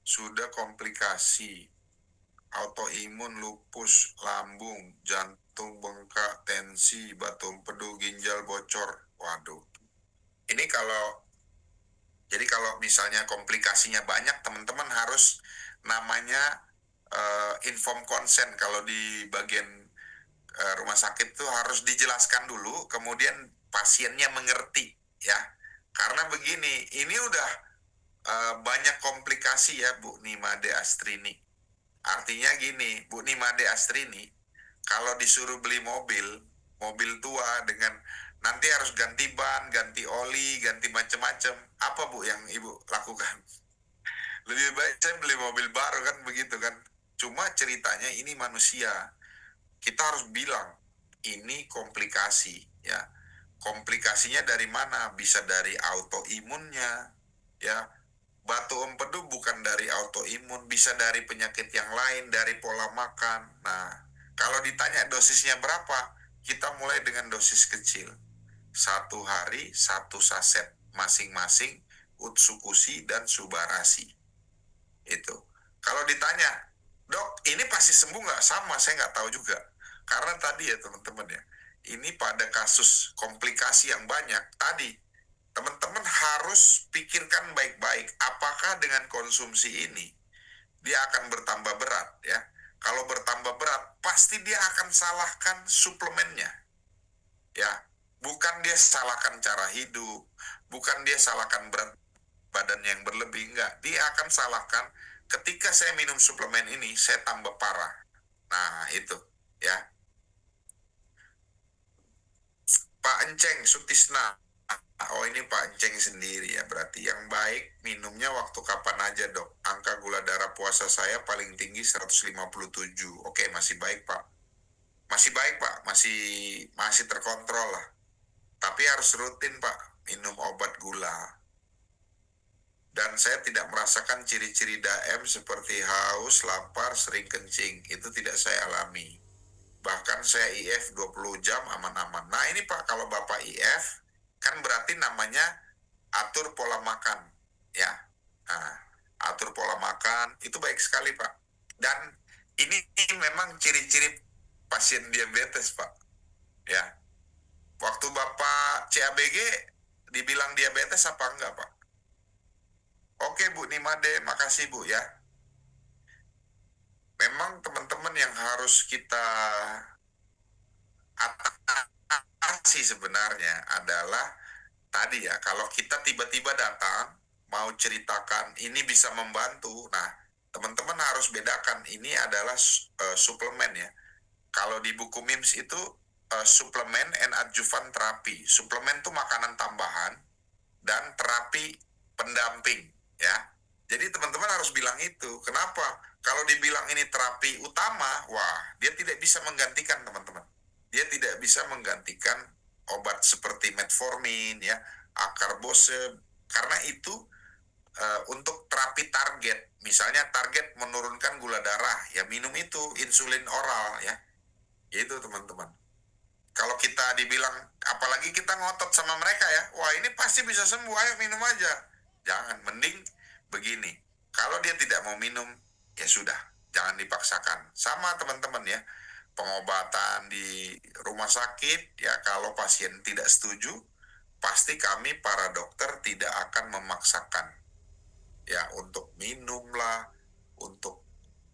sudah komplikasi, autoimun, lupus, lambung, jantung bengkak, tensi, batu empedu, ginjal bocor. Waduh. Ini kalau misalnya komplikasinya banyak, teman-teman harus namanya inform consent. Kalau di bagian rumah sakit tuh harus dijelaskan dulu, kemudian pasiennya mengerti ya. Karena begini, ini udah banyak komplikasi ya Bu Nimade Astrini. Artinya gini, Bu Nimade Astrini, kalau disuruh beli mobil tua dengan nanti harus ganti ban, ganti oli, ganti macam-macam, apa Bu yang Ibu lakukan? Lebih baik saya beli mobil baru kan begitu kan. Cuma ceritanya ini manusia. Kita harus bilang, ini komplikasi ya. Komplikasinya dari mana? Bisa dari autoimunnya ya. Batu empedu bukan dari autoimun, bisa dari penyakit yang lain, dari pola makan. Nah, kalau ditanya dosisnya berapa, kita mulai dengan dosis kecil. 1 hari 1 saset masing-masing Utsukushi dan Subarasi. Itu. Kalau ditanya, dok, ini pasti sembuh nggak? Sama, saya nggak tahu juga. Karena tadi ya teman-teman ya, ini pada kasus komplikasi yang banyak, tadi teman-teman harus pikirkan baik-baik, apakah dengan konsumsi ini dia akan bertambah berat ya. Kalau bertambah berat, pasti dia akan salahkan suplemennya. Ya, bukan dia salahkan cara hidup, bukan dia salahkan berat badan yang berlebih, enggak. Dia akan salahkan ketika saya minum suplemen ini, saya tambah parah. Nah, itu ya. Pak Enceng Sutisna. Oh, ini Pak Enceng sendiri ya. Berarti yang baik minumnya waktu kapan aja, Dok? Angka gula darah puasa saya paling tinggi 157. Oke, masih baik, Pak. Masih baik, Pak. Masih terkontrol lah. Tapi harus rutin, Pak, minum obat gula. Dan saya tidak merasakan ciri-ciri daem seperti haus, lapar, sering kencing. Itu tidak saya alami. Bahkan saya IF 20 jam aman-aman. Nah ini Pak, kalau Bapak IF, kan berarti namanya atur pola makan. Ya, nah, atur pola makan, itu baik sekali Pak. Dan ini memang ciri-ciri pasien diabetes Pak. Ya, waktu Bapak CABG, dibilang diabetes apa enggak Pak? Oke Bu Nimade, makasih Bu ya. Memang teman-teman yang harus kita atasi sebenarnya adalah tadi ya, kalau kita tiba-tiba datang mau ceritakan ini bisa membantu. Nah, teman-teman harus bedakan ini adalah suplemen ya. Kalau di buku MIMS itu suplemen and adjuvant terapi. Suplemen itu makanan tambahan dan terapi pendamping ya. Jadi teman-teman harus bilang itu. Kenapa? Kalau dibilang ini terapi utama, wah, dia tidak bisa menggantikan teman-teman. Dia tidak bisa menggantikan obat seperti metformin ya, acarbose, karena itu untuk terapi target. Misalnya target menurunkan gula darah, ya minum itu insulin oral ya. Itu teman-teman. Kalau kita dibilang, apalagi kita ngotot sama mereka ya, wah ini pasti bisa sembuh, ayo minum aja. Jangan, mending begini. Kalau dia tidak mau minum, ya sudah, jangan dipaksakan. Sama teman-teman ya, pengobatan di rumah sakit, ya kalau pasien tidak setuju, pasti kami para dokter tidak akan memaksakan. Ya, untuk minum lah, untuk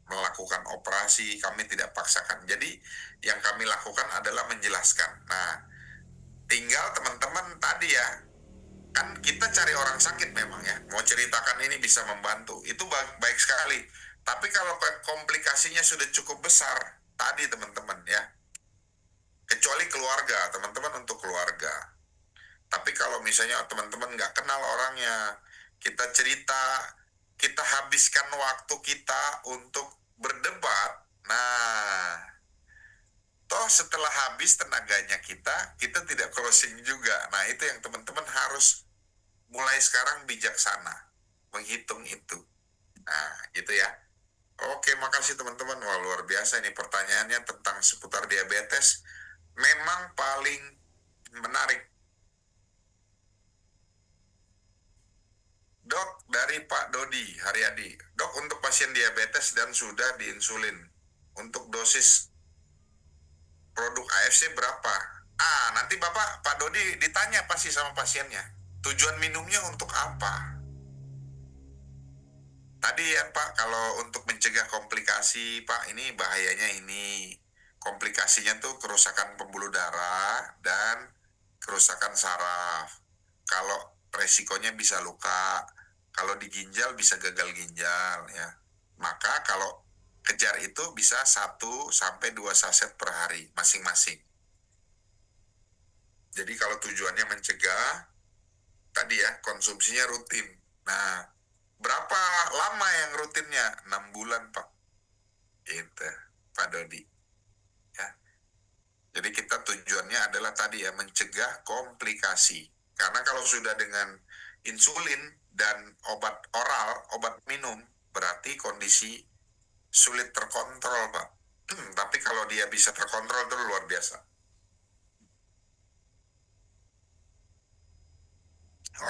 melakukan operasi, kami tidak paksakan. Jadi, yang kami lakukan adalah menjelaskan. Nah, tinggal teman-teman tadi ya, kan kita cari orang sakit memang ya, mau ceritakan ini bisa membantu, itu baik sekali. Tapi kalau komplikasinya sudah cukup besar, tadi teman-teman ya, kecuali keluarga, teman-teman untuk keluarga. Tapi kalau misalnya teman-teman nggak kenal orangnya, kita cerita, kita habiskan waktu kita untuk berdebat, nah, toh setelah habis tenaganya kita tidak closing juga. Nah, itu yang teman-teman harus mulai sekarang bijaksana menghitung itu. Nah, gitu ya. Oke, makasih teman-teman. Wah, luar biasa ini pertanyaannya tentang seputar diabetes. Memang paling menarik. Dok, dari Pak Dodi Haryadi. Dok, untuk pasien diabetes dan sudah diinsulin, untuk dosis produk AFC berapa? Nanti Pak Dodi ditanya pasti sama pasiennya. Tujuan minumnya untuk apa? Tadi ya Pak, kalau untuk mencegah komplikasi, Pak, ini bahayanya ini. Komplikasinya tuh kerusakan pembuluh darah dan kerusakan saraf. Kalau resikonya bisa luka, kalau di ginjal bisa gagal ginjal ya. Maka kalau kejar itu bisa 1-2 saset per hari masing-masing. Jadi kalau tujuannya mencegah, tadi ya konsumsinya rutin. Nah, berapa lama yang rutinnya? 6 bulan, Pak. Gitu, Pak Dodi. Ya. Jadi kita tujuannya adalah tadi ya, mencegah komplikasi. Karena kalau sudah dengan insulin dan obat oral, obat minum, berarti kondisi sulit terkontrol, Pak. Tapi kalau dia bisa terkontrol itu luar biasa.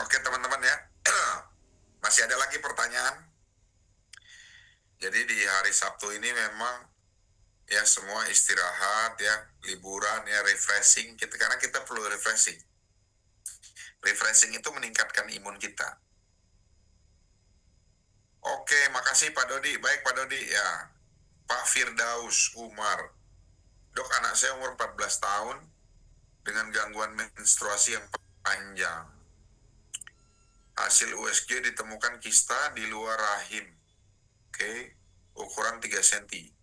Oke teman-teman ya. Masih ada lagi pertanyaan? Jadi di hari Sabtu ini memang ya semua istirahat ya, liburan ya, refreshing kita, karena kita perlu refreshing. Refreshing itu meningkatkan imun kita. Oke, makasih Pak Dodi. Baik Pak Dodi ya. Pak Firdaus Umar. Dok, anak saya umur 14 tahun dengan gangguan menstruasi yang panjang. Hasil USG ditemukan kista di luar rahim. Oke, ukuran 3 cm.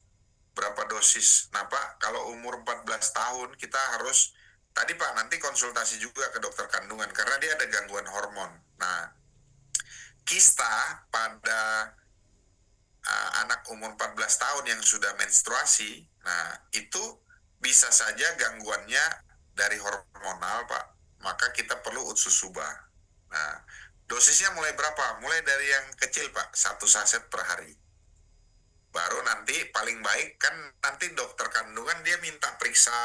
Berapa dosis? Nah Pak, kalau umur 14 tahun kita harus, tadi Pak nanti konsultasi juga ke dokter kandungan karena dia ada gangguan hormon. Nah, kista pada anak umur 14 tahun yang sudah menstruasi, nah itu bisa saja gangguannya dari hormonal Pak. Maka kita perlu utsusuba. Nah, dosisnya mulai berapa? Mulai dari yang kecil Pak, 1 saset per hari. Baru nanti paling baik kan nanti dokter kandungan dia minta periksa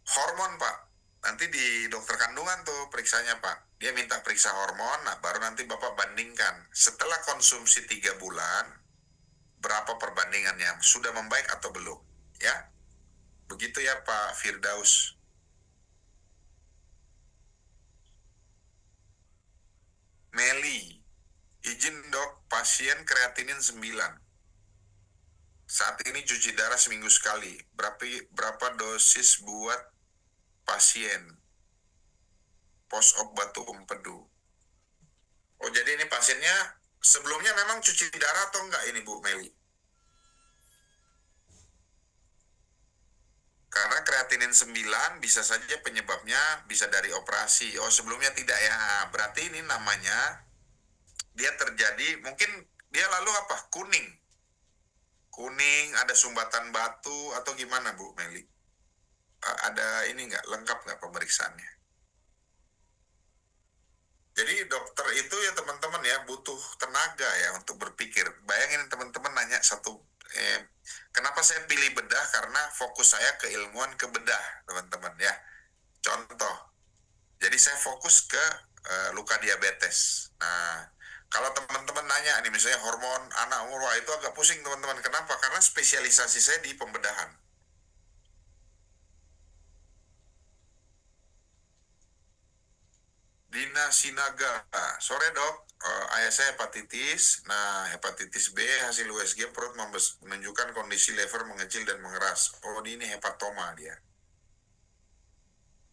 hormon Pak. Nanti di dokter kandungan tuh periksanya Pak. Dia minta periksa hormon, nah baru nanti Bapak bandingkan. Setelah konsumsi 3 bulan, berapa perbandingannya? Sudah membaik atau belum? Ya, begitu ya Pak Firdaus. Meli, izin dok, pasien kreatinin 9. Saat ini cuci darah seminggu sekali. Berapa dosis buat pasien? Post-op batu empedu. Oh, jadi ini pasiennya sebelumnya memang cuci darah atau enggak ini Bu Meli? Karena kreatinin 9 bisa saja penyebabnya bisa dari operasi. Oh, sebelumnya tidak ya. Berarti ini namanya dia terjadi, mungkin dia lalu apa? Kuning, ada sumbatan batu atau gimana Bu Meli? Ada ini nggak, lengkap nggak pemeriksaannya? Jadi dokter itu ya teman-teman ya butuh tenaga ya untuk berpikir. Bayangin teman-teman nanya kenapa saya pilih bedah? Karena fokus saya keilmuan ke bedah teman-teman ya. Contoh, jadi saya fokus ke luka diabetes. Nah, kalau teman-teman nanya nih misalnya hormon anak umur, wah itu agak pusing teman-teman. Kenapa? Karena spesialisasi saya di pembedahan. Dina Sinaga, sore dok, ayah saya hepatitis. Nah, hepatitis B hasil USG perut menunjukkan kondisi lever mengecil dan mengeras. Oh, ini hepatoma dia.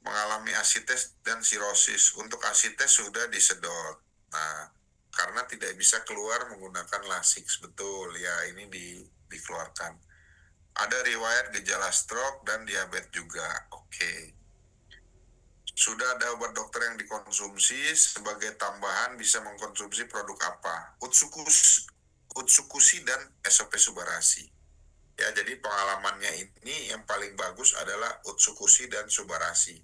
Mengalami asites dan sirosis. Untuk asites sudah disedot. Nah, karena tidak bisa keluar menggunakan lasix, betul ya, ini dikeluarkan. Ada riwayat gejala stroke dan diabetes juga. Oke. Sudah ada obat dokter yang dikonsumsi, sebagai tambahan bisa mengkonsumsi produk apa? Utsukushi dan SOP Subarasi. Ya, jadi pengalamannya ini yang paling bagus adalah Utsukushi dan Subarasi.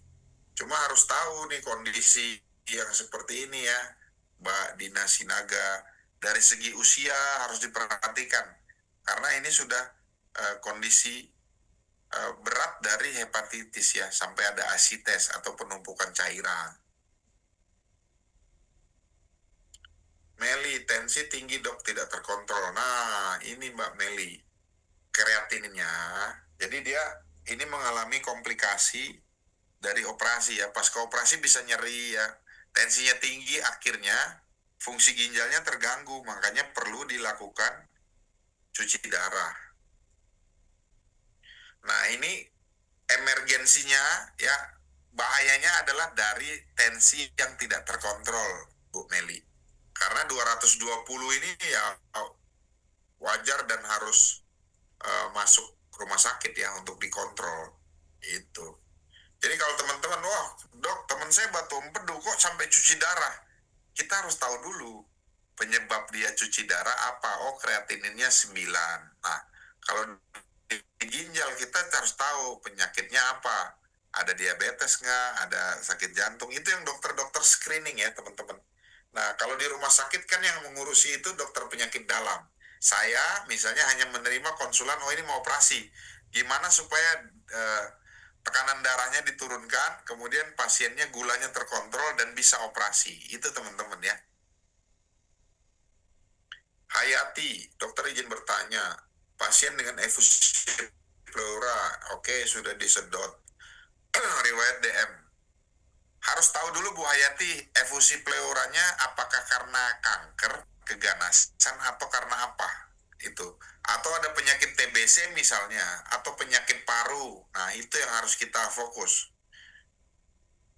Cuma harus tahu nih kondisi yang seperti ini ya, Mbak Dina Sinaga. Dari segi usia harus diperhatikan, karena ini sudah kondisi berat dari hepatitis ya, sampai ada asites atau penumpukan cairan. Meli, tensi tinggi dok, tidak terkontrol. Nah, ini Mbak Meli, kreatininnya. Jadi dia ini mengalami komplikasi dari operasi ya. Pasca operasi bisa nyeri ya. Tensinya tinggi, akhirnya fungsi ginjalnya terganggu. Makanya perlu dilakukan cuci darah. Nah, ini emergensinya ya, bahayanya adalah dari tensi yang tidak terkontrol, Bu Meli. Karena 220 ini ya wajar dan harus masuk rumah sakit ya untuk dikontrol. Itu. Jadi kalau teman-teman, wah dok teman saya batu empedu kok sampai cuci darah. Kita harus tahu dulu penyebab dia cuci darah apa. Oh, kreatininnya 9. Nah, kalau di ginjal kita harus tahu penyakitnya apa. Ada diabetes nggak, ada sakit jantung. Itu yang dokter-dokter screening ya teman-teman. Nah, kalau di rumah sakit kan yang mengurusi itu dokter penyakit dalam. Saya misalnya hanya menerima konsulan, oh ini mau operasi. Gimana supaya tekanan darahnya diturunkan, kemudian pasiennya gulanya terkontrol dan bisa operasi. Itu teman-teman ya. Hayati, dokter izin bertanya, pasien dengan efusi pleura, oke sudah disedot. Riwayat DM. Harus tahu dulu Bu Hayati, efusi pleuranya apakah karena kanker, keganasan, atau karena apa? Itu. Atau ada penyakit TBC misalnya, atau penyakit paru. Nah, itu yang harus kita fokus.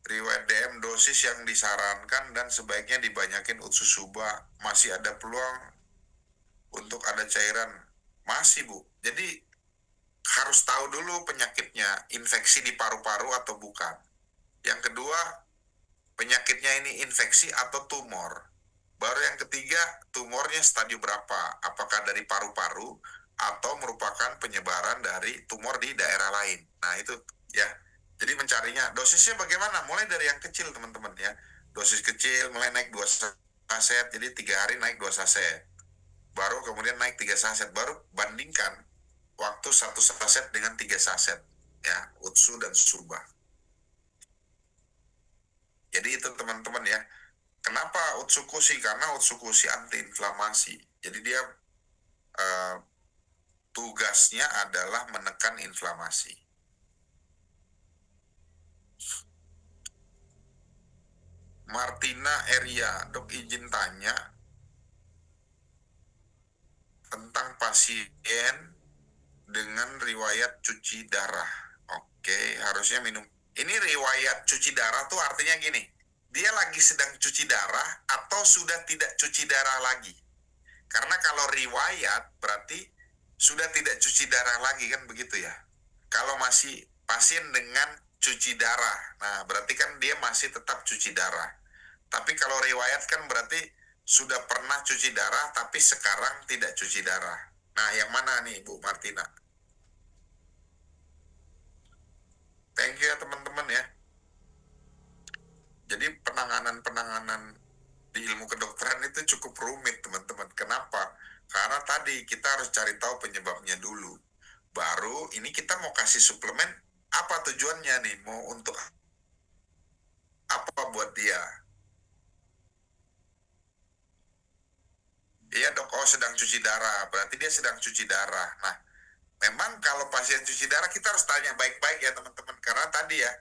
Riwayat DM, dosis yang disarankan dan sebaiknya dibanyakin Utsusuba. Masih ada peluang untuk ada cairan. Masih, Bu. Jadi, harus tahu dulu penyakitnya, infeksi di paru-paru atau bukan. Yang kedua, penyakitnya ini infeksi atau tumor. Baru yang ketiga, tumornya stadium berapa? Apakah dari paru-paru atau merupakan penyebaran dari tumor di daerah lain? Nah, itu ya. Jadi mencarinya, dosisnya bagaimana? Mulai dari yang kecil, teman-teman ya. Dosis kecil mulai naik 2 saset, jadi 3 hari naik 2 saset. Baru kemudian naik 3 saset, baru bandingkan waktu 1 saset dengan 3 saset. Ya, Utsu dan Suba. Jadi itu teman-teman ya. Kenapa Utsukushi? Karena Utsukushi antiinflamasi. Jadi dia tugasnya adalah menekan inflamasi. Martina Eria, dok izin tanya tentang pasien dengan riwayat cuci darah. Oke, harusnya minum. Ini riwayat cuci darah tuh artinya gini, dia lagi sedang cuci darah atau sudah tidak cuci darah lagi. Karena kalau riwayat berarti sudah tidak cuci darah lagi kan begitu ya. Kalau masih pasien dengan cuci darah, nah berarti kan dia masih tetap cuci darah. Tapi kalau riwayat kan berarti sudah pernah cuci darah tapi sekarang tidak cuci darah. Nah yang mana nih Bu Martina? Thank you ya teman-teman ya. Jadi penanganan di ilmu kedokteran itu cukup rumit teman-teman. Kenapa? Karena tadi kita harus cari tahu penyebabnya dulu. Baru ini kita mau kasih suplemen, apa tujuannya nih? Mau untuk apa buat dia? Iya dok, oh sedang cuci darah. Berarti dia sedang cuci darah. Nah, memang kalau pasien cuci darah kita harus tanya baik-baik ya teman-teman. Karena tadi ya,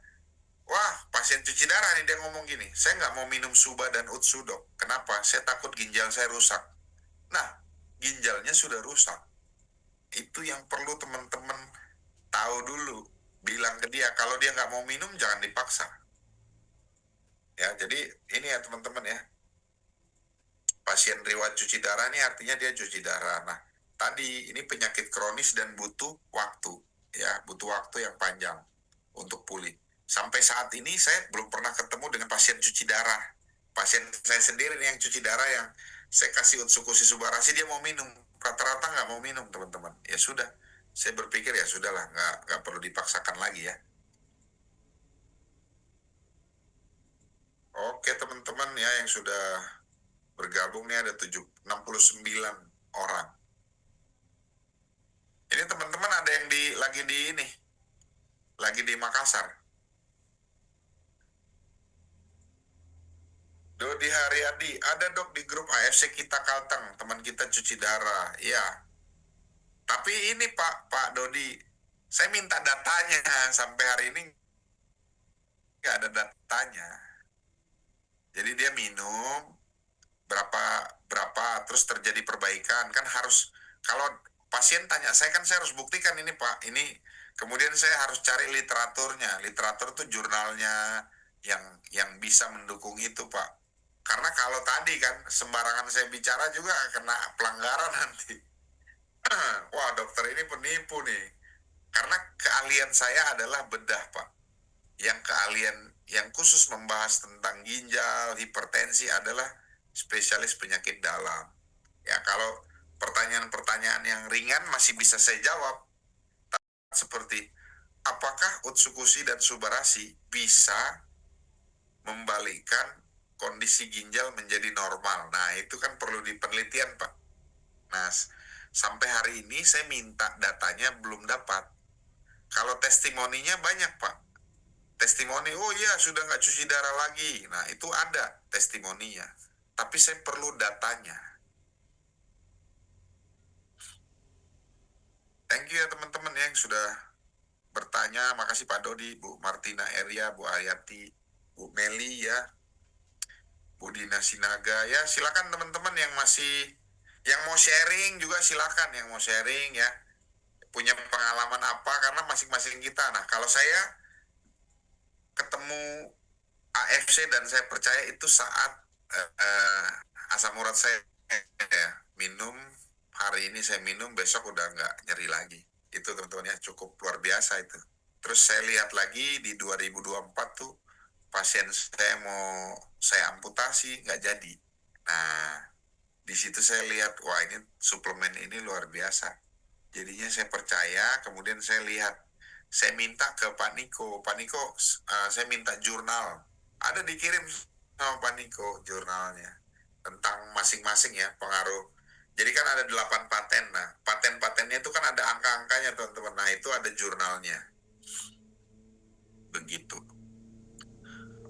wah pasien cuci darah nih dia ngomong gini, saya nggak mau minum Suba dan Utsu dok. Kenapa? Saya takut ginjal saya rusak. Nah, ginjalnya sudah rusak. Itu yang perlu teman-teman tahu dulu. Bilang ke dia, kalau dia nggak mau minum jangan dipaksa. Ya, jadi ini ya teman-teman ya. Pasien riwayat cuci darah ini artinya dia cuci darah. Nah, tadi ini penyakit kronis dan butuh waktu. Ya, butuh waktu yang panjang untuk pulih. Sampai saat ini saya belum pernah ketemu dengan pasien cuci darah. Pasien saya sendiri nih yang cuci darah yang saya kasih Utsukushi Subarasi dia mau minum. Rata-rata nggak mau minum teman-teman. Ya sudah, saya berpikir ya sudahlah, nggak perlu dipaksakan lagi ya. Oke teman-teman ya yang sudah bergabung nih ada 69 orang. Ini teman-teman ada yang lagi di Makassar. Dodi Haryadi, ada dok di grup AFC kita Kalteng, teman kita cuci darah. Iya. Tapi ini Pak Dodi, saya minta datanya sampai hari ini nggak ada datanya. Jadi dia minum berapa terus terjadi perbaikan, kan harus, kalau pasien tanya saya kan saya harus buktikan ini Pak, ini kemudian saya harus cari literaturnya. Literatur tuh jurnalnya yang bisa mendukung itu Pak. Karena kalau tadi kan sembarangan saya bicara juga kena pelanggaran nanti. Wah dokter ini penipu nih. Karena keahlian saya adalah bedah Pak. Yang keahlian yang khusus membahas tentang ginjal, hipertensi adalah spesialis penyakit dalam. Ya kalau pertanyaan-pertanyaan yang ringan masih bisa saya jawab. Seperti apakah Utsukushi dan Subarasi bisa membalikkan kondisi ginjal menjadi normal? Nah itu kan perlu dipenelitian Pak. Nah sampai hari ini saya minta datanya belum dapat. Kalau testimoninya banyak Pak. Testimoni, oh iya sudah nggak cuci darah lagi. Nah itu ada testimoninya. Tapi saya perlu datanya. Thank you ya teman-teman yang sudah bertanya. Makasih Pak Dodi, Bu Martina Eria, Bu Hayati, Bu Meli ya, Bu Dina Sinaga. Ya silakan teman-teman yang mau sharing juga silakan, yang mau sharing ya. Punya pengalaman apa, karena masing-masing kita. Nah kalau saya ketemu AFC dan saya percaya itu saat asam urat saya minum, hari ini saya minum, besok udah nggak nyeri lagi. Itu teman-teman ya, cukup luar biasa itu. Terus saya lihat lagi di 2024 tuh pasien saya mau saya amputasi, nggak jadi. Nah di situ saya lihat, wah ini suplemen ini luar biasa. Jadinya saya percaya, kemudian saya lihat, saya minta ke Pak Niko, saya minta jurnal, ada dikirim sama Pak Niko jurnalnya tentang masing-masing ya pengaruh. Jadi kan ada 8 paten, nah paten-patennya itu kan ada angka-angkanya teman-teman, nah itu ada jurnalnya. Begitu.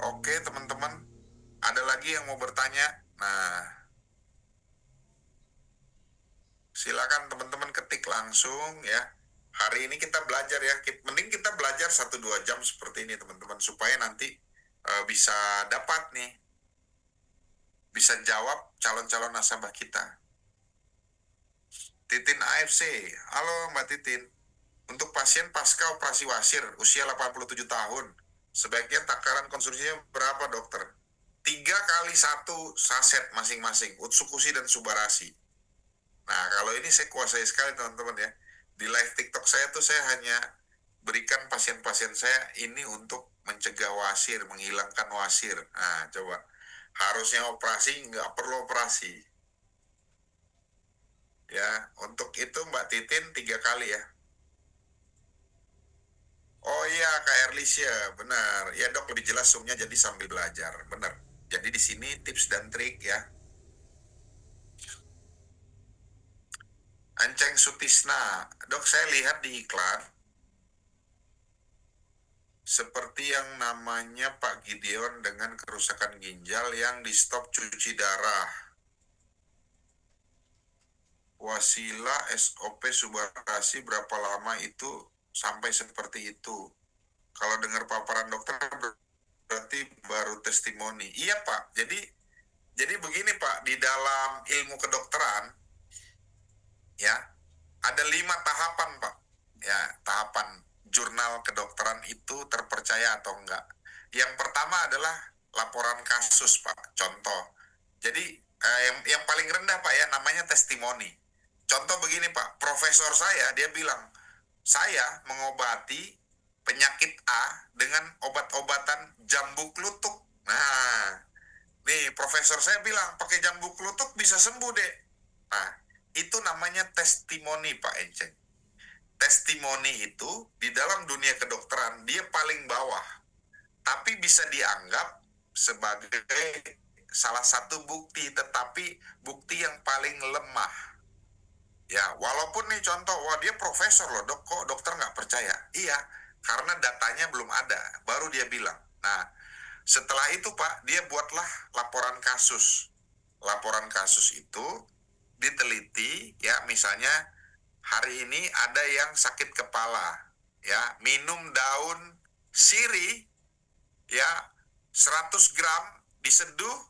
Oke teman-teman, ada lagi yang mau bertanya? Nah silakan teman-teman ketik langsung ya. Hari ini kita belajar ya, mending kita belajar 1-2 jam seperti ini teman-teman, supaya nanti bisa dapat nih, bisa jawab calon-calon nasabah kita. Titin AFC, halo Mbak Titin. Untuk pasien pasca operasi wasir usia 87 tahun, sebaiknya takaran konsumsinya berapa dokter? 3 kali 1 saset masing-masing, Utsukushi dan Subarasi. Nah kalau ini saya kuasai sekali teman-teman ya. Di live TikTok saya tuh saya hanya berikan pasien-pasien saya ini untuk mencegah wasir, menghilangkan wasir. Nah coba, harusnya operasi, nggak perlu operasi. Ya, untuk itu Mbak Titin 3 kali ya. Oh iya Kak Erlisya, benar. Ya dok, lebih jelas zoomnya jadi sambil belajar, benar. Jadi di sini tips dan trik ya. Anceng Sutisna, dok saya lihat di iklan seperti yang namanya Pak Gideon dengan kerusakan ginjal yang di stop cuci darah. Wasila SOP Subarasi berapa lama itu sampai seperti itu? Kalau dengar paparan dokter berarti baru testimoni. Iya Pak, jadi begini Pak, di dalam ilmu kedokteran ya ada 5 tahapan Pak. Ya, tahapan jurnal kedokteran itu terpercaya atau enggak. Yang pertama adalah laporan kasus Pak, contoh. Jadi yang paling rendah Pak ya, namanya testimoni. Contoh begini Pak, profesor saya dia bilang, saya mengobati penyakit A dengan obat-obatan jambu klutuk. Nah, nih profesor saya bilang pakai jambu klutuk bisa sembuh deh. Nah, itu namanya testimoni Pak Enceng. testimoni itu di dalam dunia kedokteran dia paling bawah, tapi bisa dianggap sebagai salah satu bukti, tetapi bukti yang paling lemah. Ya, walaupun nih contoh, wah dia profesor loh dok, kok dokter nggak percaya? Iya, karena datanya belum ada, baru dia bilang. Nah, setelah itu Pak, dia buatlah laporan kasus. Laporan kasus itu diteliti, ya misalnya hari ini ada yang sakit kepala, ya minum daun sirih, ya 100 gram diseduh,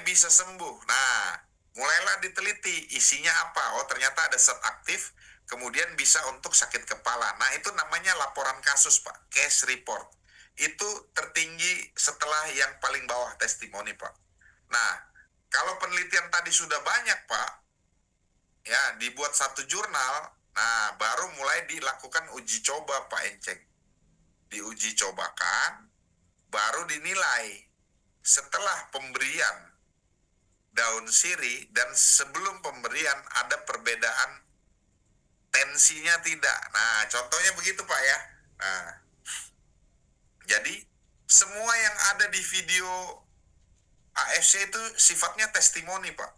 bisa sembuh. Nah, mulailah diteliti isinya apa. Oh, ternyata ada zat aktif, kemudian bisa untuk sakit kepala. Nah, itu namanya laporan kasus, Pak. Case report. Itu tertinggi setelah yang paling bawah, testimoni, Pak. Nah, kalau penelitian tadi sudah banyak, Pak, ya, dibuat satu jurnal, nah, baru mulai dilakukan uji coba, Pak Enceng. Diuji cobakan, baru dinilai. Setelah pemberian daun sirih dan sebelum pemberian ada perbedaan tensinya tidak. Nah, contohnya begitu Pak ya. Nah, jadi semua yang ada di video AFC itu sifatnya testimoni Pak.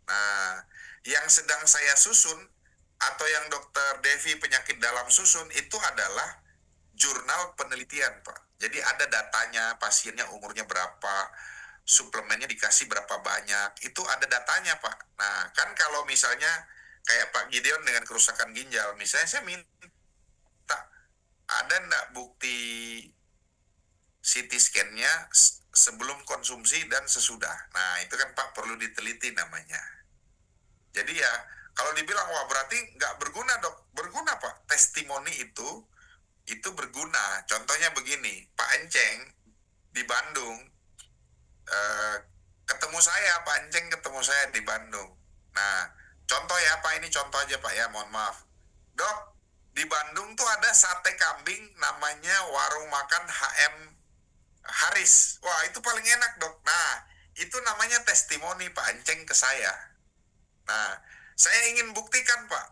Nah, yang sedang saya susun atau yang dokter Devi penyakit dalam susun itu adalah jurnal penelitian Pak. Jadi ada datanya, pasiennya umurnya berapa, suplemennya dikasih berapa banyak, itu ada datanya Pak. Nah, kan kalau misalnya kayak Pak Gideon dengan kerusakan ginjal, misalnya saya minta, ada enggak bukti CT scan-nya sebelum konsumsi dan sesudah. Nah, itu kan Pak perlu diteliti namanya. Jadi ya, kalau dibilang, wah berarti nggak berguna dok, berguna Pak. Testimoni itu berguna. Contohnya begini, Pak Enceng di Bandung, ketemu saya, Pak Enceng ketemu saya di Bandung. Nah, contoh ya Pak, ini contoh aja Pak ya, mohon maaf. Dok, di Bandung tuh ada sate kambing namanya warung makan HM Haris. Wah, itu paling enak dok. Nah, itu namanya testimoni Pak Enceng ke saya. Nah, saya ingin buktikan Pak,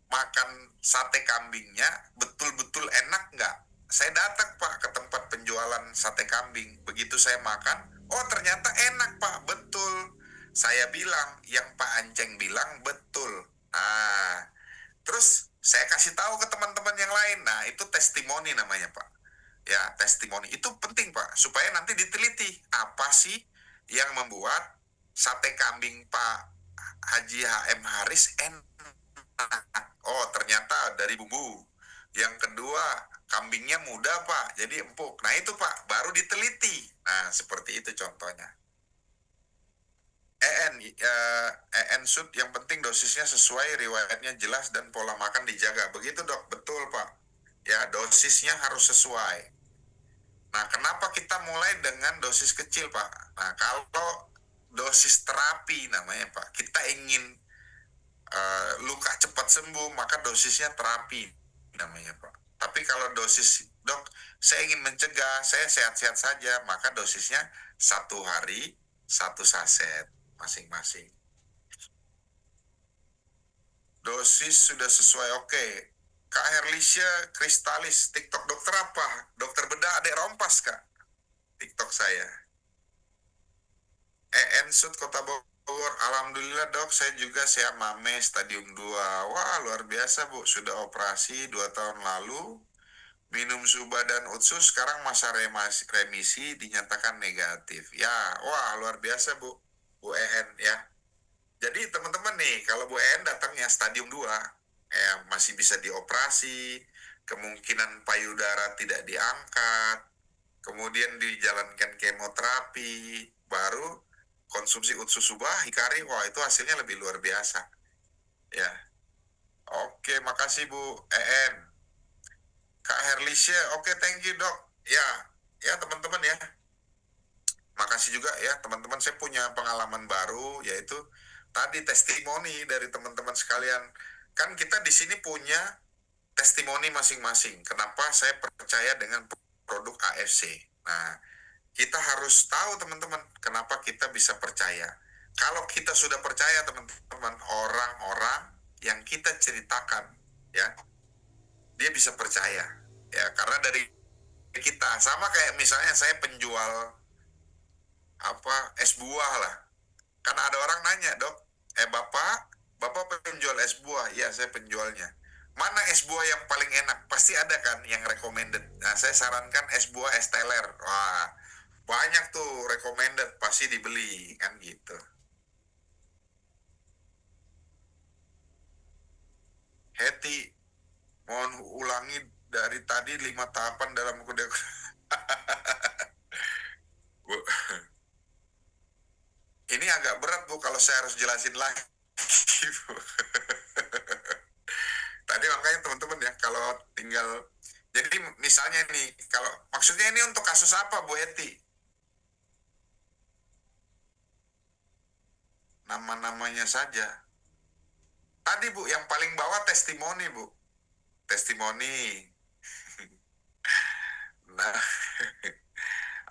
makan sate kambingnya betul-betul enak nggak? Saya datang Pak ke tempat penjualan sate kambing. Begitu saya makan, oh ternyata enak Pak, betul. Saya bilang, yang Pak Enceng bilang betul. Nah, terus saya kasih tahu ke teman-teman yang lain. Nah, itu testimoni namanya Pak. Ya, testimoni itu penting Pak, supaya nanti diteliti apa sih yang membuat sate kambing Pak Haji HM Haris enak. Oh, ternyata dari bumbu. Yang kedua, kambingnya muda Pak, jadi empuk. Nah itu Pak, baru diteliti. Nah, seperti itu contohnya. EN Sud, yang penting dosisnya sesuai, riwayatnya jelas, dan pola makan dijaga. Begitu dok, betul Pak. Ya, dosisnya harus sesuai. Nah, kenapa kita mulai dengan dosis kecil Pak? Nah, kalau dosis terapi namanya Pak, kita ingin luka cepat sembuh, maka dosisnya terapi namanya Pak. Tapi kalau dosis, dok, saya ingin mencegah, saya sehat-sehat saja, maka dosisnya 1 hari 1 saset masing-masing. Dosis sudah sesuai, oke. Kak Herlisha Kristalis, TikTok dokter apa? Dokter bedah adek rompas Kak, TikTok saya. EN Sud Kota Bogor, alhamdulillah dok, saya juga sehat mame stadium 2. Wah, luar biasa Bu, sudah operasi 2 tahun lalu, minum Suba dan Utsus, sekarang masa remisi dinyatakan negatif. Ya, wah luar biasa Bu EN ya. Jadi teman-teman nih, kalau Bu EN datangnya stadium 2, masih bisa dioperasi, kemungkinan payudara tidak diangkat, kemudian dijalankan kemoterapi, baru konsumsi Utsus Suba, Hikari, wah itu hasilnya lebih luar biasa. Ya. Oke, makasih Bu EN. Kak Herlisha, oke, thank you dok. Ya teman-teman ya. Makasih juga ya teman-teman, saya punya pengalaman baru, yaitu tadi testimoni dari teman-teman sekalian. Kan kita di sini punya testimoni masing-masing. Kenapa saya percaya dengan produk AFC? Nah, kita harus tahu teman-teman, kenapa kita bisa percaya. Kalau kita sudah percaya teman-teman, orang-orang yang kita ceritakan, ya, dia bisa percaya, ya, karena dari kita sama kayak misalnya saya penjual es buah lah, karena ada orang nanya, dok, bapak penjual es buah? Ya, saya penjualnya. Mana es buah yang paling enak? Pasti ada kan yang recommended. Nah, saya sarankan es buah es teler. Wah, banyak tuh recommended, pasti dibeli kan gitu. Heti, mohon ulangi dari tadi 5 tahapan dalam kode. Bu, ini agak berat Bu kalau saya harus jelasin lagi. Bu. Tadi makanya teman-teman ya, kalau tinggal, jadi misalnya nih, kalau maksudnya ini untuk kasus apa Bu Heti? Nama-namanya saja. Tadi Bu, yang paling bawah testimoni Bu. Testimoni. Nah,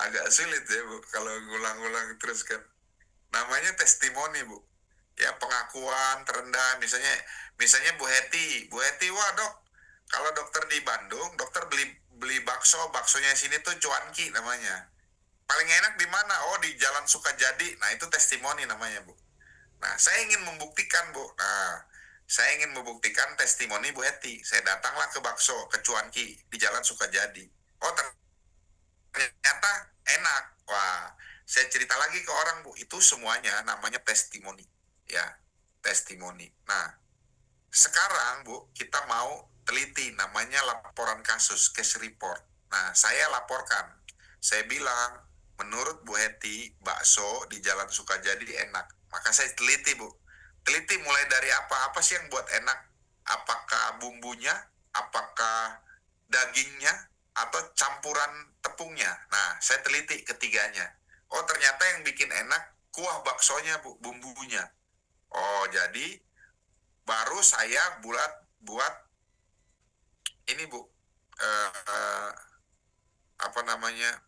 agak sulit ya Bu, kalau ngulang-ngulang terus kan. Namanya testimoni Bu. Ya, pengakuan terendah. Misalnya Bu Heti. Bu Heti, wah dok, kalau dokter di Bandung, dokter beli baksonya sini tuh cuanki namanya. Paling enak di mana? Oh, di Jalan Sukajadi. Nah, itu testimoni namanya Bu. Nah, saya ingin membuktikan Bu. Nah, saya ingin membuktikan testimoni Bu Heti. Saya datanglah ke ke cuanki di Jalan Sukajadi. Oh, ternyata enak. Wah, saya cerita lagi ke orang Bu, itu semuanya namanya testimoni. Ya, testimoni. Nah, sekarang Bu, kita mau teliti namanya laporan kasus, case report. Nah, saya laporkan. Saya bilang, menurut Bu Heti, bakso di Jalan Sukajadi enak. Maka saya teliti Bu. Teliti mulai dari apa? Apa sih yang buat enak? Apakah bumbunya? Apakah dagingnya? Atau campuran tepungnya? Nah, saya teliti ketiganya. Oh, ternyata yang bikin enak kuah baksonya Bu, bumbunya. Oh, jadi baru saya buat ini Bu, eh, apa namanya,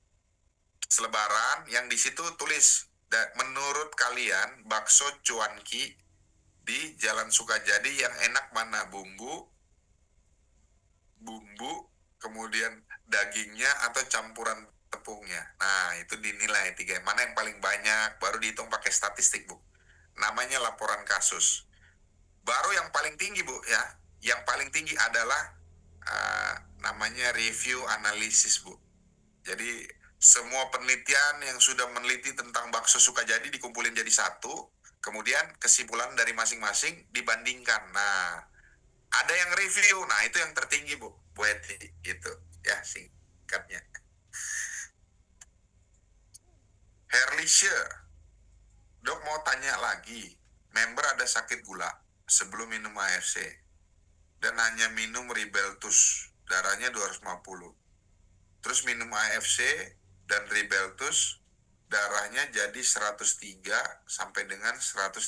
selebaran yang di situ tulis, menurut kalian bakso cuanki di Jalan Sukajadi yang enak mana? Bumbu, kemudian dagingnya atau campuran tepungnya. Nah, itu dinilai tiga. Mana yang paling banyak, baru dihitung pakai statistik Bu. Namanya laporan kasus. Baru yang paling tinggi Bu ya, yang paling tinggi adalah namanya review analisis Bu. Jadi semua penelitian yang sudah meneliti tentang bakso Sukajadi dikumpulin jadi satu, kemudian kesimpulan dari masing-masing dibandingkan. Nah, ada yang review, nah itu yang tertinggi Bu Eti, gitu ya singkatnya. Herlisha, dok mau tanya lagi, member ada sakit gula sebelum minum AFC dan hanya minum Ribeltus, darahnya 250. Terus minum AFC dan Ribeltus, darahnya jadi 103 sampai dengan 130.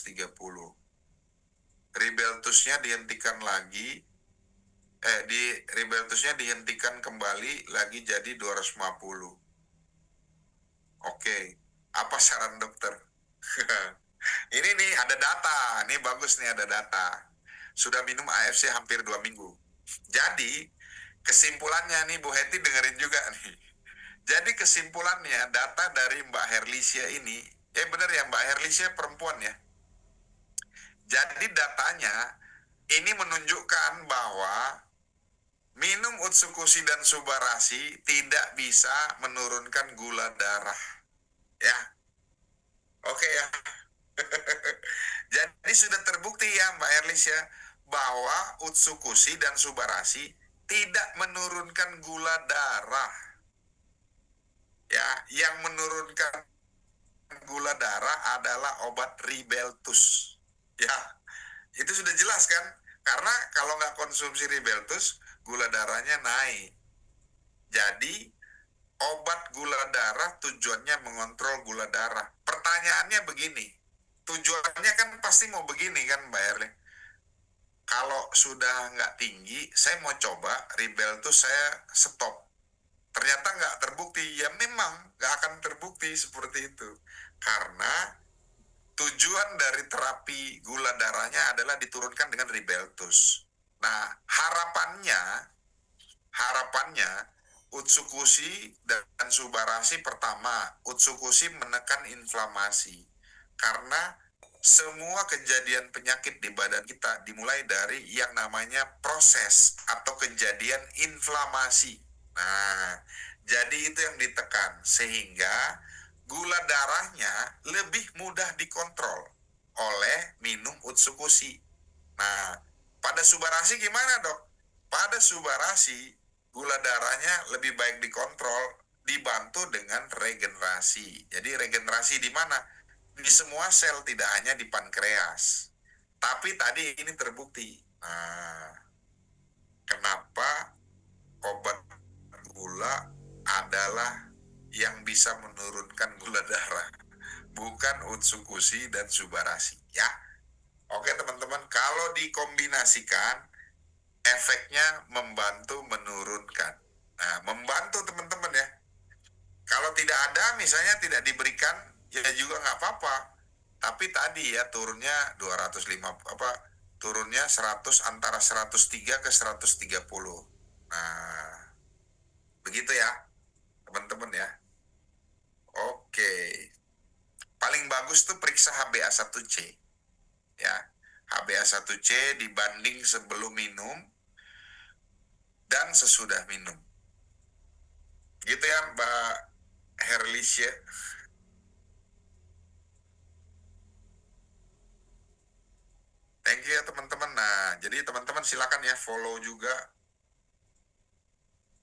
Ribeltusnya dihentikan lagi, Ribeltusnya dihentikan kembali lagi jadi 250. Oke, apa saran dokter? Ini nih ada data, ini bagus nih ada data. Sudah minum AFC hampir 2 minggu. Jadi kesimpulannya nih Bu Heti dengerin juga nih. Jadi kesimpulannya data dari Mbak Herlicia ini, benar ya Mbak Herlicia perempuan ya. Jadi datanya ini menunjukkan bahwa minum Utsukushi dan Subarashi tidak bisa menurunkan gula darah. Ya, oke ya. Jadi sudah terbukti ya Mbak Herlicia bahwa Utsukushi dan Subarashi tidak menurunkan gula darah. Ya, yang menurunkan gula darah adalah obat Ribeltus. Ya, itu sudah jelas kan? Karena kalau nggak konsumsi Ribeltus, gula darahnya naik. Jadi, obat gula darah tujuannya mengontrol gula darah. Pertanyaannya begini, tujuannya kan pasti mau begini kan Mbak Erle? Kalau sudah nggak tinggi, saya mau coba Ribeltus, saya stop. Ternyata nggak terbukti, ya memang nggak akan terbukti seperti itu. Karena tujuan dari terapi gula darahnya adalah diturunkan dengan Ribeltus. Nah, harapannya Utsukushi dan Subarashi pertama, Utsukushi menekan inflamasi. Karena semua kejadian penyakit di badan kita dimulai dari yang namanya proses atau kejadian inflamasi. Nah, jadi itu yang ditekan sehingga gula darahnya lebih mudah dikontrol oleh minum Utsukushi. Nah, pada Subarashi gimana, Dok? Pada Subarashi gula darahnya lebih baik dikontrol dibantu dengan regenerasi. Jadi regenerasi di mana? Di semua sel, tidak hanya di pankreas. Tapi tadi ini terbukti. Nah, kenapa obat gula adalah yang bisa menurunkan gula darah, bukan Utsukushi dan Subarashi, ya. Oke teman-teman, kalau dikombinasikan efeknya membantu menurunkan. Nah, membantu teman-teman ya. Kalau tidak ada, misalnya tidak diberikan, ya juga nggak apa-apa. Tapi tadi ya turunnya 205 turunnya 100 antara 103 ke 130. Nah, begitu ya, teman-teman ya. Oke. Paling bagus tuh periksa HbA1c. Ya. HbA1c dibanding sebelum minum dan sesudah minum. Gitu ya, Mbak Herlisya. Thank you ya teman-teman. Nah, jadi teman-teman silakan ya follow juga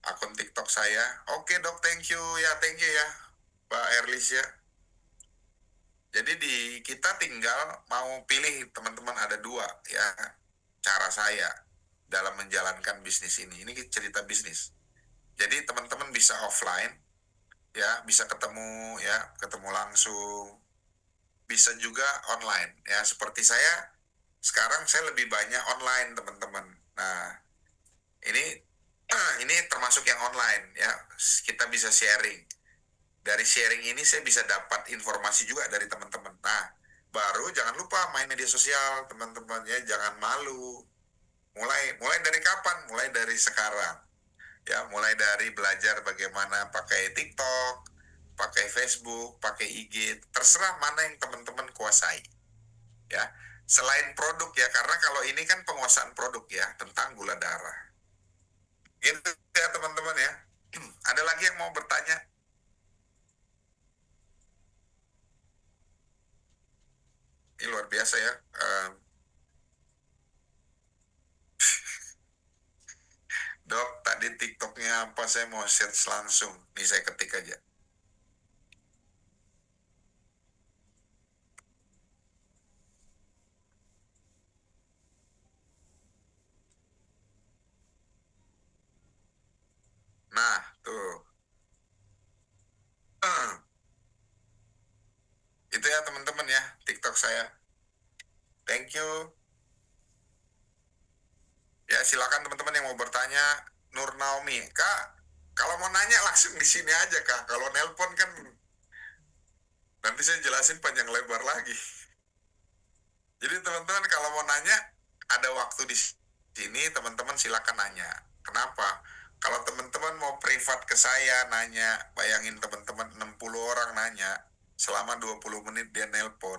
akun TikTok saya. Oke dok, thank you ya Mbak Herlisya. Jadi kita tinggal mau pilih teman-teman, ada dua ya cara saya dalam menjalankan bisnis ini. Ini cerita bisnis. Jadi teman-teman bisa offline ya, bisa ketemu langsung, bisa juga online ya. Seperti saya sekarang saya lebih banyak online teman-teman. Nah ini termasuk yang online ya, kita bisa sharing. Dari sharing ini saya bisa dapat informasi juga dari teman-teman. Nah baru jangan lupa main media sosial teman-teman ya, jangan malu. Mulai dari kapan? Mulai dari sekarang ya, mulai dari belajar bagaimana pakai TikTok, pakai Facebook, pakai IG, terserah mana yang teman-teman kuasai ya. Selain produk ya, karena kalau ini kan penguasaan produk ya tentang gula darah. Gitu ya teman-teman ya. Ada lagi yang mau bertanya? Ini luar biasa ya. Dok, tadi TikToknya apa? Saya mau search langsung. Nih saya ketik aja. Nah, tuh. Itu ya teman-teman ya, TikTok saya. Thank you. Ya silakan teman-teman yang mau bertanya. Nur Naomi, Kak, kalau mau nanya langsung di sini aja Kak. Kalau nelpon kan nanti saya jelasin panjang lebar lagi. Jadi teman-teman kalau mau nanya, ada waktu di sini, teman-teman silakan nanya. Kenapa? Kalau teman-teman mau privat ke saya nanya, bayangin teman-teman 60 orang nanya, selama 20 menit dia nelpon,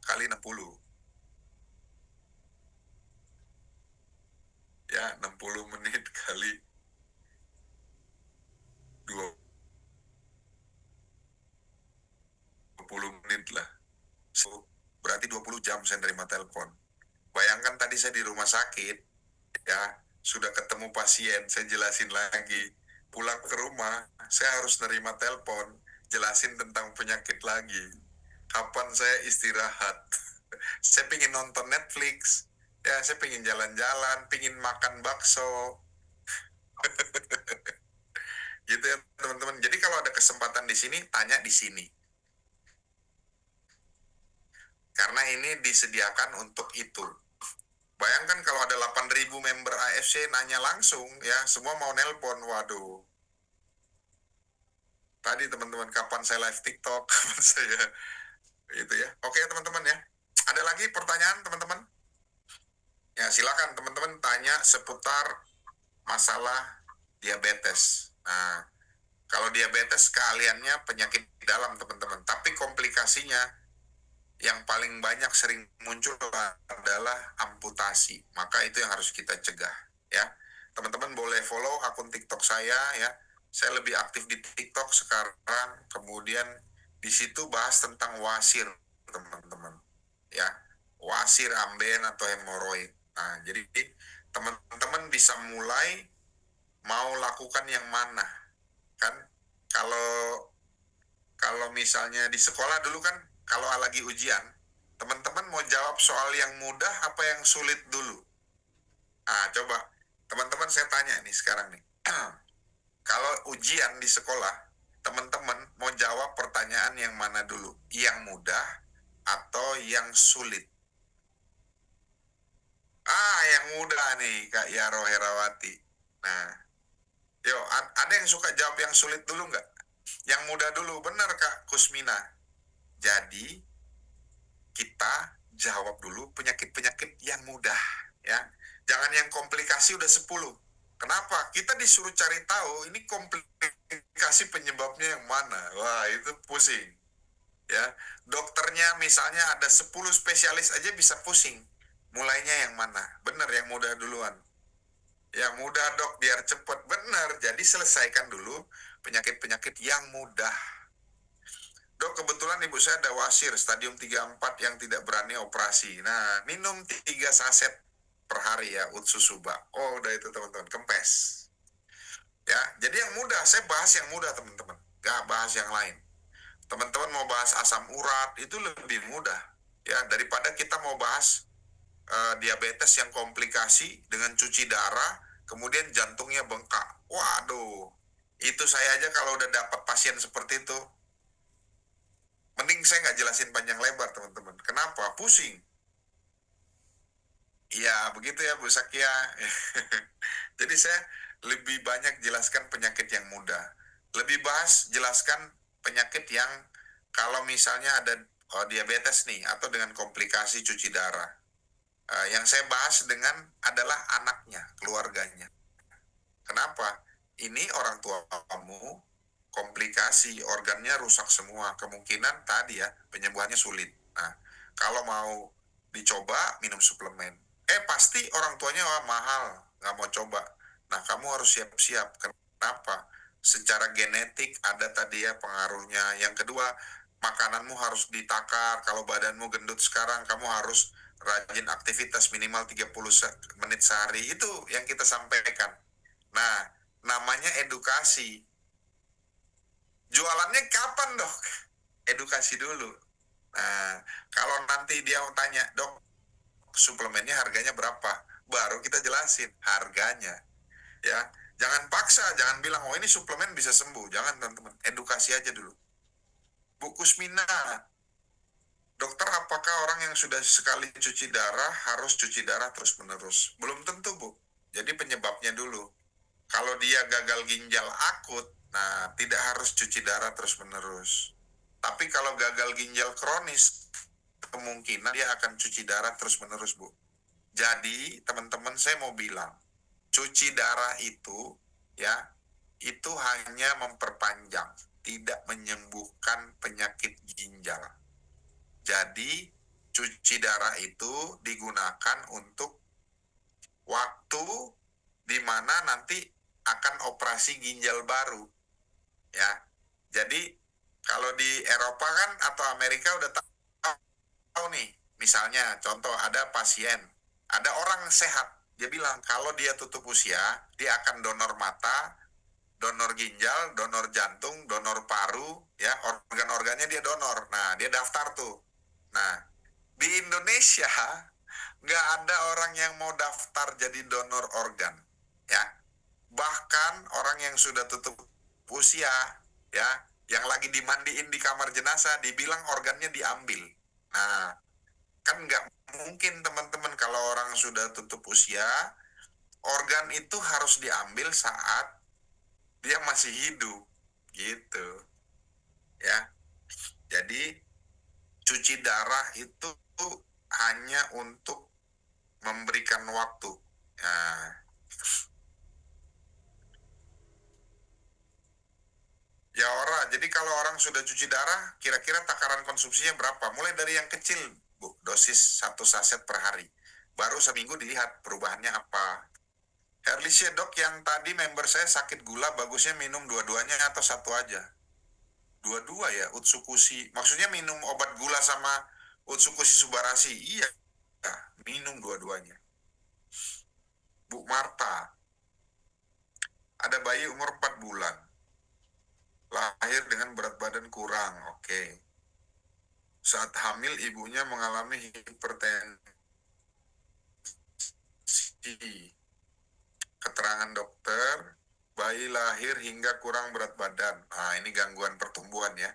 kali 60. Ya, 60 menit kali 20 menit lah. So, berarti 20 jam saya nerima telepon. Bayangkan tadi saya di rumah sakit, ya, sudah ketemu pasien, saya jelasin lagi. Pulang ke rumah, saya harus nerima telepon, jelasin tentang penyakit lagi. Kapan saya istirahat? Saya pingin nonton Netflix, ya, saya pingin jalan-jalan, pingin makan bakso. Gitu ya teman-teman. Jadi kalau ada kesempatan di sini, tanya di sini. Karena ini disediakan untuk itu. Bayangkan kalau ada 8.000 member AFC nanya langsung ya, semua mau nelpon, waduh. Tadi teman-teman, kapan saya live TikTok, kapan saya Itu ya. Oke teman-teman ya. Ada lagi pertanyaan teman-teman? Ya silakan teman-teman tanya seputar masalah diabetes. Nah, kalau diabetes keahliannya penyakit dalam teman-teman, tapi komplikasinya yang paling banyak sering muncul adalah amputasi. Maka itu yang harus kita cegah ya. Teman-teman boleh follow akun TikTok saya ya. Saya lebih aktif di TikTok sekarang. Kemudian di situ bahas tentang wasir teman-teman ya. Wasir, amben atau hemoroid. Nah, jadi teman-teman bisa mulai mau lakukan yang mana kan. Kalau kalau misalnya di sekolah dulu kan, kalau lagi ujian, teman-teman mau jawab soal yang mudah apa yang sulit dulu? Ah, coba teman-teman saya tanya nih sekarang nih. Kalau ujian di sekolah, teman-teman mau jawab pertanyaan yang mana dulu? Yang mudah atau yang sulit? Ah, yang mudah nih, Kak Yaro Herawati. Nah, yuk, ada yang suka jawab yang sulit dulu nggak? Yang mudah dulu, benar Kak Kusmina. Jadi, kita jawab dulu penyakit-penyakit yang mudah ya. Jangan yang komplikasi udah 10. Kenapa? Kita disuruh cari tahu ini komplikasi penyebabnya yang mana. Wah, itu pusing. Ya. Dokternya misalnya ada 10 spesialis aja bisa pusing. Mulainya yang mana? Benar yang mudah duluan. Yang mudah dok biar cepet. Benar. Jadi selesaikan dulu penyakit-penyakit yang mudah. Dok, kebetulan ibu saya ada wasir stadium 3-4 yang tidak berani operasi. Nah, minum 3 saset per hari ya, Utsusuba. Oh, udah itu teman-teman, kempes. Ya, jadi yang mudah, saya bahas yang mudah teman-teman. Gak bahas yang lain. Teman-teman mau bahas asam urat, itu lebih mudah. Ya, daripada kita mau bahas diabetes yang komplikasi dengan cuci darah, kemudian jantungnya bengkak. Waduh, itu saya aja kalau udah dapat pasien seperti itu, mending saya nggak jelasin panjang lebar teman-teman. Kenapa? Pusing. Iya, begitu ya Bu Sakia. Jadi saya lebih banyak jelaskan penyakit yang mudah. Lebih bahas jelaskan penyakit yang kalau misalnya ada diabetes nih atau dengan komplikasi cuci darah. Yang saya bahas dengan adalah anaknya, keluarganya. Kenapa? Ini orang tua kamu komplikasi, organnya rusak semua. Kemungkinan tadi ya, penyembuhannya sulit. Nah, kalau mau dicoba, minum suplemen. Pasti orang tuanya mahal, nggak mau coba. Nah, kamu harus siap-siap. Kenapa? Secara genetik ada tadi ya pengaruhnya. Yang kedua, makananmu harus ditakar. Kalau badanmu gendut sekarang, kamu harus rajin aktivitas minimal 30 menit sehari. Itu yang kita sampaikan. Nah, namanya edukasi. Jualannya kapan dok? Edukasi dulu. Nah, kalau nanti dia mau tanya, dok, suplemennya harganya berapa? Baru kita jelasin harganya. Ya, jangan paksa, jangan bilang, oh ini suplemen bisa sembuh. Jangan teman-teman, edukasi aja dulu. Bu Kusmina, dokter apakah orang yang sudah sekali cuci darah harus cuci darah terus-menerus? Belum tentu Bu. Jadi penyebabnya dulu. Kalau dia gagal ginjal akut, nah tidak harus cuci darah terus-menerus. Tapi kalau gagal ginjal kronis, kemungkinan dia akan cuci darah terus-menerus, Bu. Jadi, teman-teman saya mau bilang, cuci darah itu, ya, itu hanya memperpanjang, tidak menyembuhkan penyakit ginjal. Jadi, cuci darah itu digunakan untuk waktu di mana nanti akan operasi ginjal baru ya. Jadi kalau di Eropa kan atau Amerika udah tahu nih, misalnya contoh ada pasien, ada orang sehat, dia bilang kalau dia tutup usia dia akan donor mata, donor ginjal, donor jantung, donor paru ya, organ-organnya dia donor. Nah, dia daftar tuh. Nah, di Indonesia nggak ada orang yang mau daftar jadi donor organ ya. Bahkan orang yang sudah tutup usia ya, yang lagi dimandiin di kamar jenazah dibilang organnya diambil. Nah, kan nggak mungkin teman-teman, kalau orang sudah tutup usia organ itu harus diambil saat dia masih hidup gitu ya. Jadi cuci darah itu hanya untuk memberikan waktu. Nah, ya jadi kalau orang sudah cuci darah, kira-kira takaran konsumsinya berapa? Mulai dari yang kecil, Bu, dosis 1 saset per hari. Baru seminggu dilihat perubahannya apa. Herlicia, Dok, yang tadi member saya sakit gula, bagusnya minum dua-duanya atau satu aja? Dua-dua ya, Utsukushi. Maksudnya minum obat gula sama Utsukushi Subarasi? Iya, minum dua-duanya. Bu Marta, ada bayi umur 4 bulan. Lahir dengan berat badan kurang, oke. Saat hamil ibunya mengalami hipertensi. Keterangan dokter, bayi lahir hingga kurang berat badan. Nah, ini gangguan pertumbuhan ya.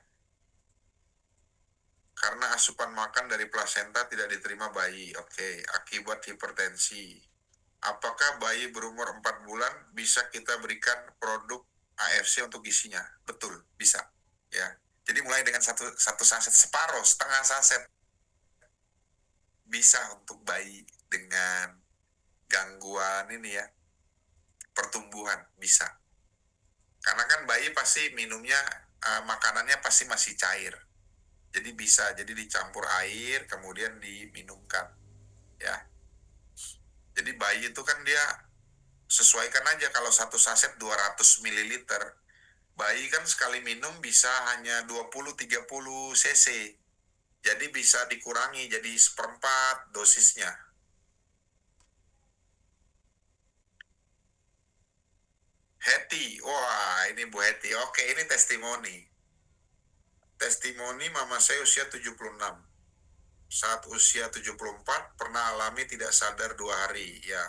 Karena asupan makan dari plasenta tidak diterima bayi. Oke, akibat hipertensi. Apakah bayi berumur 4 bulan bisa kita berikan produk AFC untuk gizinya? Betul, bisa. Ya. Jadi mulai dengan satu saset, separuh, setengah saset. Bisa untuk bayi dengan gangguan ini ya, pertumbuhan, bisa. Karena kan bayi pasti minumnya, makanannya pasti masih cair. Jadi bisa, jadi dicampur air, kemudian diminumkan. Ya. Jadi bayi itu kan dia sesuaikan aja, kalau satu saset 200 ml. Bayi kan sekali minum bisa hanya 20-30 cc. Jadi bisa dikurangi jadi 1/4 dosisnya. Heti, wah ini Bu Heti. Oke, ini testimoni. Testimoni mama saya usia 76. Saat usia 74 pernah alami tidak sadar 2 hari, ya.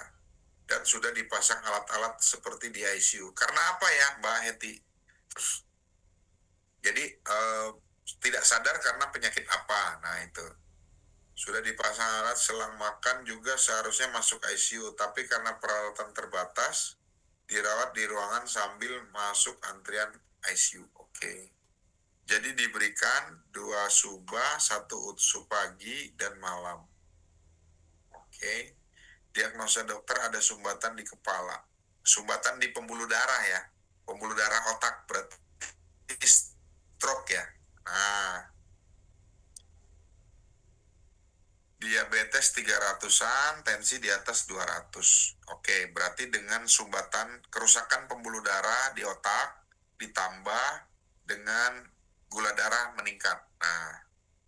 Dan sudah dipasang alat-alat seperti di ICU. Karena apa ya, Mbak Heti? Jadi tidak sadar karena penyakit apa? Nah itu. Sudah dipasang alat, selang makan juga seharusnya masuk ICU, tapi karena peralatan terbatas, dirawat di ruangan sambil masuk antrian ICU. Oke. Jadi diberikan 2 suba, 1 utsu pagi dan malam. Oke. Diagnosa dokter ada sumbatan di kepala. Sumbatan di pembuluh darah ya. Pembuluh darah otak, berarti stroke ya. Nah, diabetes 300-an, tensi di atas 200. Oke, berarti dengan sumbatan kerusakan pembuluh darah di otak ditambah dengan gula darah meningkat. Nah,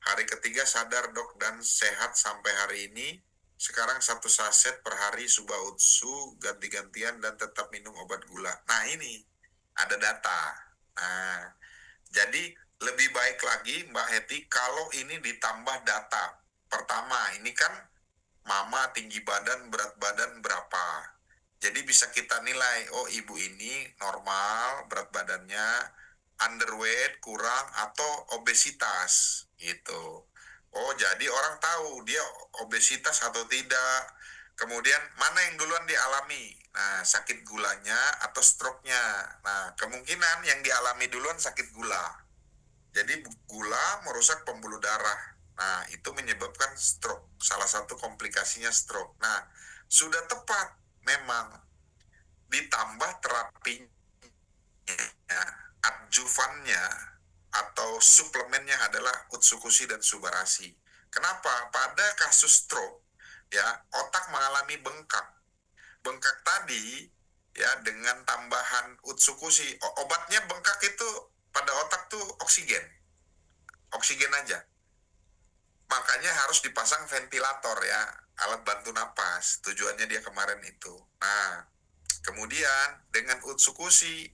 hari ketiga sadar dok dan sehat sampai hari ini. Sekarang 1 saset per hari suba utsu ganti-gantian dan tetap minum obat gula. Nah ini ada data. Nah, jadi lebih baik lagi Mbak Heti kalau ini ditambah data. Pertama, ini kan mama tinggi badan, berat badan berapa. Jadi bisa kita nilai, oh ibu ini normal berat badannya, underweight, kurang, atau obesitas gitu. Oh, jadi orang tahu dia obesitas atau tidak. Kemudian mana yang duluan dialami? Nah, sakit gulanya atau stroke-nya. Nah, kemungkinan yang dialami duluan sakit gula. Jadi gula merusak pembuluh darah. Nah, itu menyebabkan stroke. Salah satu komplikasinya stroke. Nah, sudah tepat memang ditambah terapinya, adjuvannya atau suplemennya adalah Utsukushi dan Subarasi. Kenapa? Pada kasus stroke, ya, otak mengalami bengkak. Bengkak tadi, ya, dengan tambahan Utsukushi, obatnya bengkak itu pada otak tuh oksigen. Oksigen aja. Makanya harus dipasang ventilator ya, alat bantu napas. Tujuannya dia kemarin itu. Nah, kemudian dengan Utsukushi,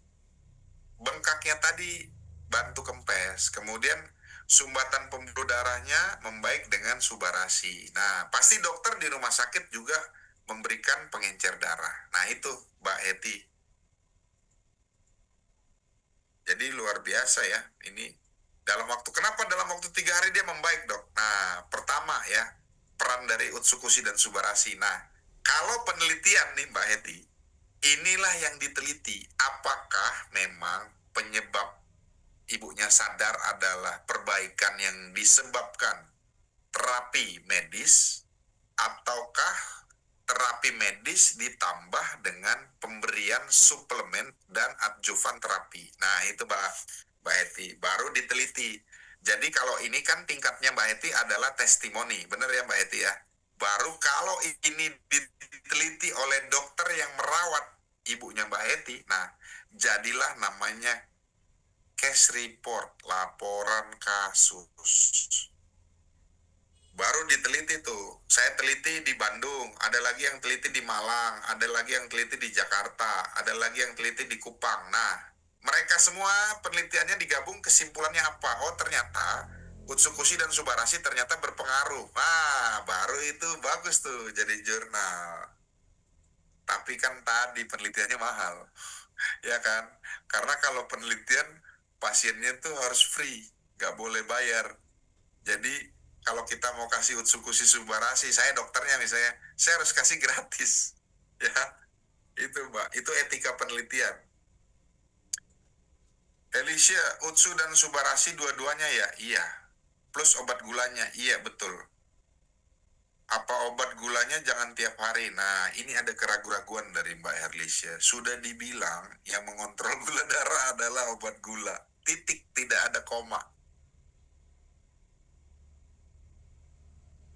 bengkaknya tadi bantu kempes. Kemudian sumbatan pembuluh darahnya membaik dengan Subarasi. Nah, pasti dokter di rumah sakit juga memberikan pengencer darah. Nah, itu Mbak Heti. Jadi luar biasa ya ini. Kenapa dalam waktu 3 hari dia membaik dok? Nah, pertama ya, peran dari Utsukushi dan Subarasi. Nah, kalau penelitian nih Mbak Heti, inilah yang diteliti. Apakah memang penyebab ibunya sadar adalah perbaikan yang disebabkan terapi medis ataukah terapi medis ditambah dengan pemberian suplemen dan adjuvan terapi. Nah, itu Mbak Heti, baru diteliti. Jadi kalau ini kan tingkatnya Mbak Heti adalah testimoni, benar ya Mbak Heti ya? Baru kalau ini diteliti oleh dokter yang merawat ibunya Mbak Heti, nah jadilah namanya case report, laporan kasus. Baru diteliti tuh, saya teliti di Bandung, ada lagi yang teliti di Malang, ada lagi yang teliti di Jakarta, ada lagi yang teliti di Kupang. Nah, mereka semua penelitiannya digabung, kesimpulannya apa? Oh, ternyata Utsukushi dan Subarashi ternyata berpengaruh. Nah, baru itu bagus tuh jadi jurnal. Tapi kan tadi penelitiannya mahal, ya kan? Karena kalau penelitian pasiennya tuh harus free, nggak boleh bayar. Jadi kalau kita mau kasih Utsukushi Subarashi, saya dokternya misalnya, saya harus kasih gratis, ya. Itu Mbak, itu etika penelitian. Alicia, Utsu dan Subarashi dua-duanya ya? Iya. Plus obat gulanya, iya betul. Apa obat gulanya jangan tiap hari? Nah, ini ada keraguan-keraguan dari Mbak Herlicia. Sudah dibilang yang mengontrol gula darah adalah obat gula. Titik, tidak ada koma.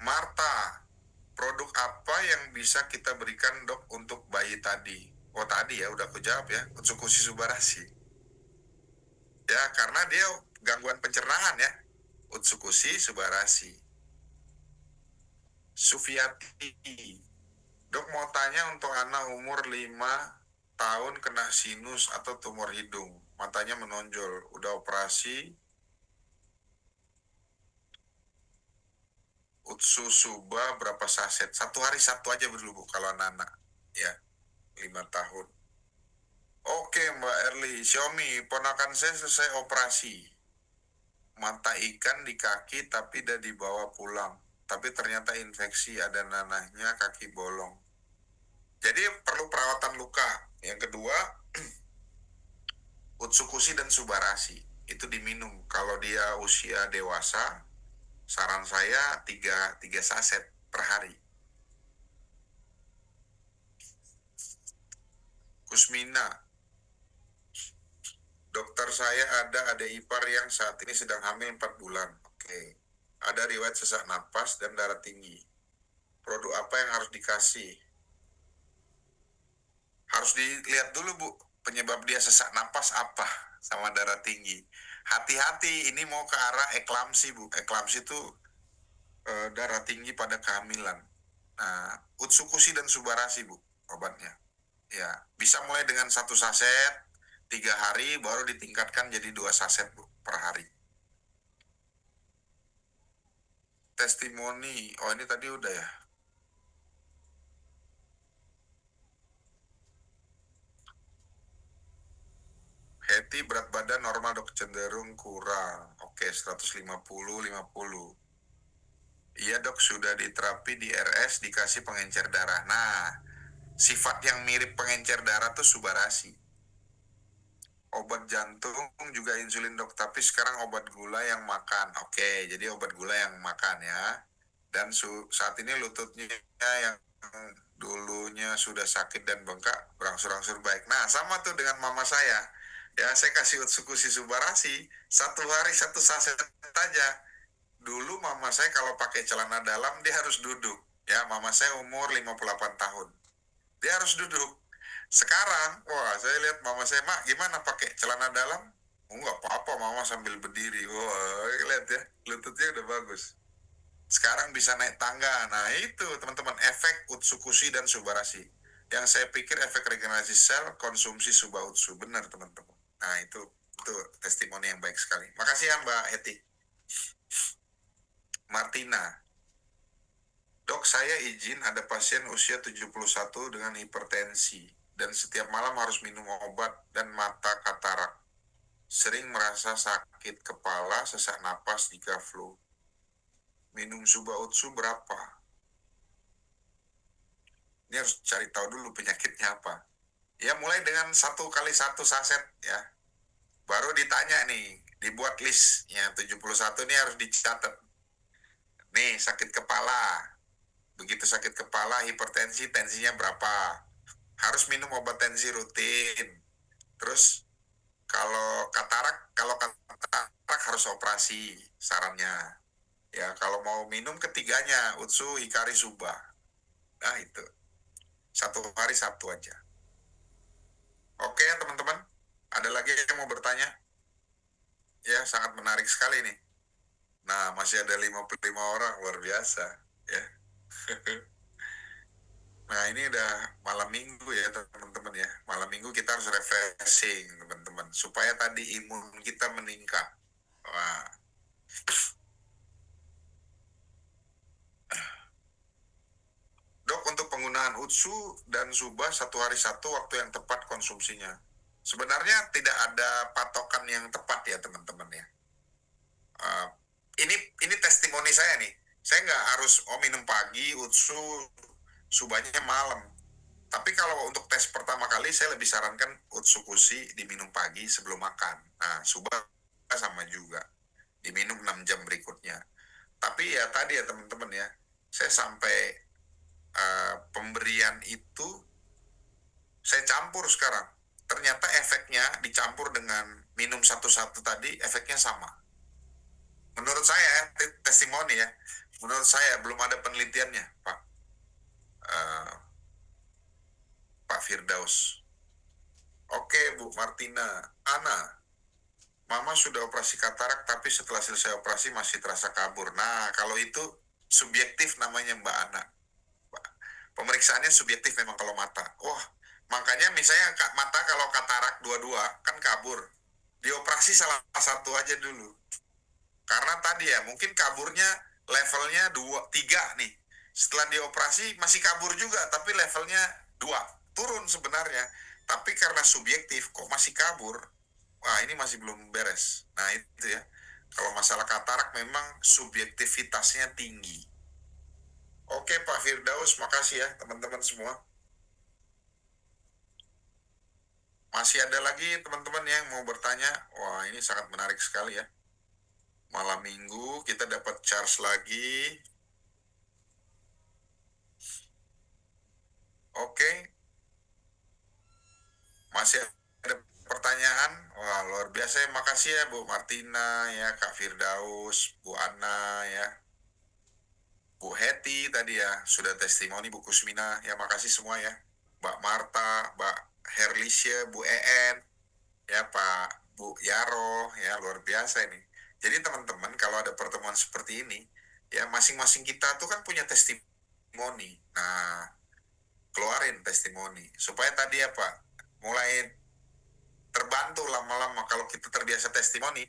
Marta, produk apa yang bisa kita berikan dok untuk bayi tadi? Oh tadi ya udah aku jawab ya, Utsukushi Subarashi. Ya karena dia gangguan pencernaan ya, Utsukushi Subarashi. Sufiati, dok mau tanya untuk anak umur 5 tahun kena sinus atau tumor hidung, matanya menonjol, udah operasi. Utsu Suba berapa saset? 1 hari 1 aja dulu Bu kalau anak-anak ya 5 tahun. Oke Mbak Erli, Xiaomi, ponakan saya selesai operasi. Mata ikan di kaki tapi udah dibawa pulang. Tapi ternyata infeksi, ada nanahnya, kaki bolong. Jadi perlu perawatan luka. Yang kedua, Utsukushi dan Subarashi. Itu diminum. Kalau dia usia dewasa, saran saya 3 saset per hari. Kusmina, dokter saya ada ipar yang saat ini sedang hamil 4 bulan. Oke. Ada riwayat sesak napas dan darah tinggi. Produk apa yang harus dikasih? Harus dilihat dulu Bu, penyebab dia sesak napas apa sama darah tinggi. Hati-hati, ini mau ke arah eklamsi Bu. Eklamsi itu darah tinggi pada kehamilan. Nah, Utsukushi dan Subarashi Bu, obatnya. Ya, bisa mulai dengan 1 saset, 3 hari, baru ditingkatkan jadi 2 saset Bu, per hari. Testimoni, oh ini tadi udah ya. Heti berat badan normal dok, cenderung kurang. Oke, 150, 50. Iya dok, sudah diterapi di RS, dikasih pengencer darah. Nah, sifat yang mirip pengencer darah tuh Subarashi. Obat jantung juga insulin dok, tapi sekarang obat gula yang makan. Oke, jadi obat gula yang makan ya. Dan saat ini lututnya yang dulunya sudah sakit dan bengkak berangsur-angsur baik. Nah, sama tuh dengan mama saya. Ya, saya kasih Utsukushi Subarashi 1 hari 1 saset aja. Dulu mama saya kalau pakai celana dalam dia harus duduk. Ya, mama saya umur 58 tahun. Dia harus duduk. Sekarang, wah saya lihat mama saya, mak gimana pakai celana dalam? Oh, nggak apa-apa, mama sambil berdiri. Wah, lihat ya, lututnya udah bagus. Sekarang bisa naik tangga. Nah itu teman-teman, efek Utsukushi dan Subarashi. Yang saya pikir efek regenerasi sel, konsumsi Suba Utsu. Benar teman-teman. Nah itu testimoni yang baik sekali. Makasih ya Mbak Eti. Martina, dok saya izin ada pasien usia 71 dengan hipertensi dan setiap malam harus minum obat dan mata katarak. Sering merasa sakit kepala, sesak napas jika flu. Minum Suba Utsu berapa? Ini harus cari tahu dulu penyakitnya apa. Ya mulai dengan 1 kali 1 saset ya. Baru ditanya nih, dibuat listnya 71 ini harus dicatat. nih sakit kepala. Begitu sakit kepala, hipertensi, tensinya berapa? Harus minum obat tensi rutin. Terus kalau katarak harus operasi sarannya. Ya, kalau mau minum ketiganya, Utsu, Hikari, Suba. Nah, itu. Satu hari Sabtu aja. Oke, teman-teman. Ada lagi yang mau bertanya? Ya, sangat menarik sekali nih. Nah, masih ada 55 orang, luar biasa. Ya. Nah, ini udah malam minggu ya, teman-teman ya. Malam minggu kita harus refreshing, teman-teman. Supaya tadi imun kita meningkat. Wah. Dok, untuk penggunaan Utsu dan Suba satu hari satu waktu yang tepat konsumsinya. Sebenarnya tidak ada patokan yang tepat ya, teman-teman ya. Uh, ini testimoni saya nih. Saya nggak harus minum pagi, Utsu, Subanya malam. Tapi kalau untuk tes pertama kali saya lebih sarankan Utsukushi diminum pagi sebelum makan. Nah, Suba sama juga. Diminum 6 jam berikutnya. Tapi ya tadi ya teman-teman ya, saya sampai pemberian itu saya campur sekarang. Ternyata efeknya dicampur dengan minum satu-satu tadi, efeknya sama. Menurut saya, testimoni ya, menurut saya belum ada penelitiannya, Pak. Pak Firdaus. Oke, Bu Martina. Ana, Mama sudah operasi katarak, tapi setelah selesai operasi masih terasa kabur. Nah, kalau itu subjektif namanya Mbak Ana. Pemeriksaannya subjektif memang kalau mata. Wah, makanya misalnya mata kalau katarak dua-dua kan kabur. Dioperasi salah satu aja dulu. Karena tadi ya mungkin kaburnya levelnya 2, 3 nih. Setelah dioperasi masih kabur juga, tapi levelnya 2. Turun sebenarnya. Tapi karena subjektif kok masih kabur. Wah, ini masih belum beres. Nah, itu ya. Kalau masalah katarak memang subjektivitasnya tinggi. Oke, Pak Firdaus, makasih ya teman-teman semua. Masih ada lagi teman-teman yang mau bertanya? Wah, ini sangat menarik sekali ya. Malam minggu kita dapat charge lagi. Oke. Masih ada pertanyaan? Wah, luar biasa ya. Makasih ya Bu Martina, ya Kak Firdaus, Bu Ana, ya Bu Heti tadi ya. Sudah testimoni Bu Kusmina. Ya, makasih semua ya. Mbak Marta, Mbak Herlisya, Bu En, ya Pak Bu Yaro, ya luar biasa ini. Jadi teman-teman kalau ada pertemuan seperti ini, ya masing-masing kita tuh kan punya testimoni. Nah, keluarin testimoni supaya tadi apa? Mulai terbantu lama-lama. Kalau kita terbiasa testimoni,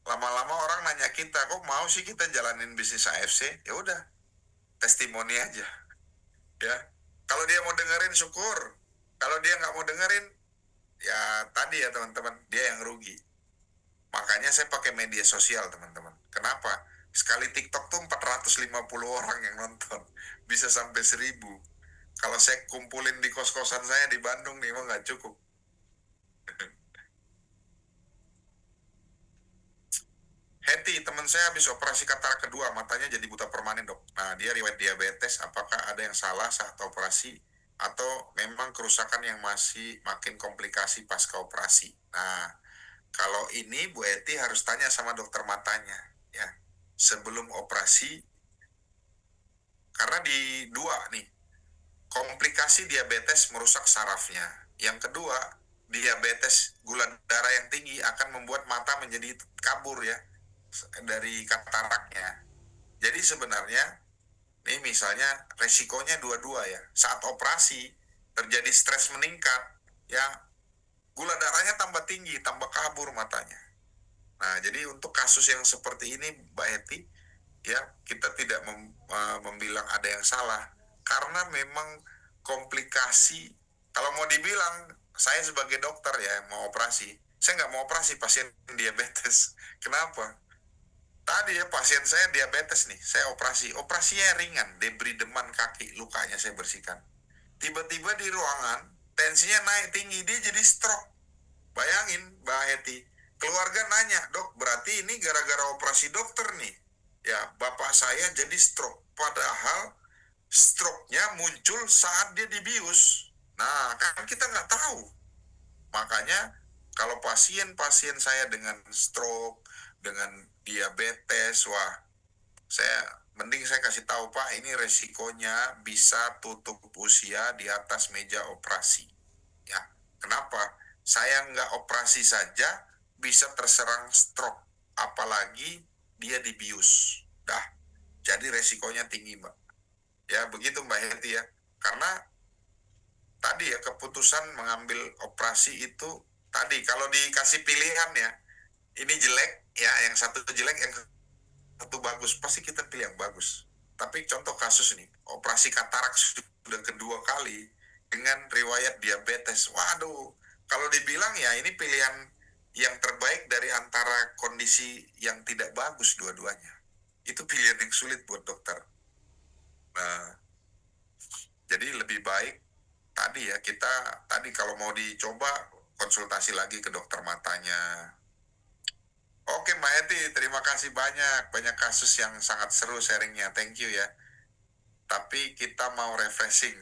lama-lama orang nanya kita, kok mau sih kita jalanin bisnis AFC? Ya udah, testimoni aja. Ya, kalau dia mau dengerin syukur. Kalau dia nggak mau dengerin, ya tadi ya teman-teman, dia yang rugi. Makanya saya pakai media sosial teman-teman. Kenapa? Sekali TikTok tuh 450 orang yang nonton. Bisa sampai 1000. Kalau saya kumpulin di kos-kosan saya di Bandung nih, mah nggak cukup. Heti, teman saya habis operasi katarak kedua, matanya jadi buta permanen dok. Nah, dia riwayat diabetes, apakah ada yang salah saat operasi? Atau memang kerusakan yang masih makin komplikasi pasca operasi? Nah, kalau ini Bu Heti harus tanya sama dokter matanya, ya. Sebelum operasi, karena di dua nih, komplikasi diabetes merusak sarafnya. Yang kedua, diabetes gula darah yang tinggi akan membuat mata menjadi kabur ya dari kataraknya. Jadi sebenarnya nih misalnya resikonya dua-dua ya. Saat operasi terjadi stres meningkat ya, gula darahnya tambah tinggi, tambah kabur matanya. Nah, jadi untuk kasus yang seperti ini Mbak Heti ya, kita tidak membilang ada yang salah karena memang komplikasi. Kalau mau dibilang saya sebagai dokter ya mau operasi, saya nggak mau operasi pasien diabetes. Kenapa? Tadi ya pasien saya diabetes nih, saya operasinya ringan, debri deman kaki, lukanya saya bersihkan. Tiba-tiba di ruangan, tensinya naik tinggi, dia jadi stroke. Bayangin Mbak Heti, keluarga nanya, dok berarti ini gara-gara operasi dokter nih. Ya, bapak saya jadi stroke. Padahal stroke-nya muncul saat dia dibius. Nah, kan kita nggak tahu. Makanya kalau pasien-pasien saya dengan stroke, dengan diabetes, wah, mending saya kasih tahu, Pak, ini resikonya bisa tutup usia di atas meja operasi. Ya, kenapa? Saya nggak operasi saja bisa terserang stroke, apalagi dia dibius. Dah, jadi resikonya tinggi, Mbak. Ya, begitu Mbak Heti ya. Karena tadi ya keputusan mengambil operasi itu tadi kalau dikasih pilihan ya, ini jelek ya, yang satu jelek, yang satu bagus, pasti kita pilih yang bagus. Tapi contoh kasus nih, operasi katarak sudah kedua kali dengan riwayat diabetes. Waduh, kalau dibilang ya ini pilihan yang terbaik dari antara kondisi yang tidak bagus dua-duanya. Itu pilihan yang sulit buat dokter. Nah, jadi lebih baik tadi ya, kita tadi kalau mau dicoba konsultasi lagi ke dokter matanya. Oke Mbak Eti, terima kasih banyak. Banyak kasus yang sangat seru sharingnya. Thank you ya. Tapi kita mau refreshing.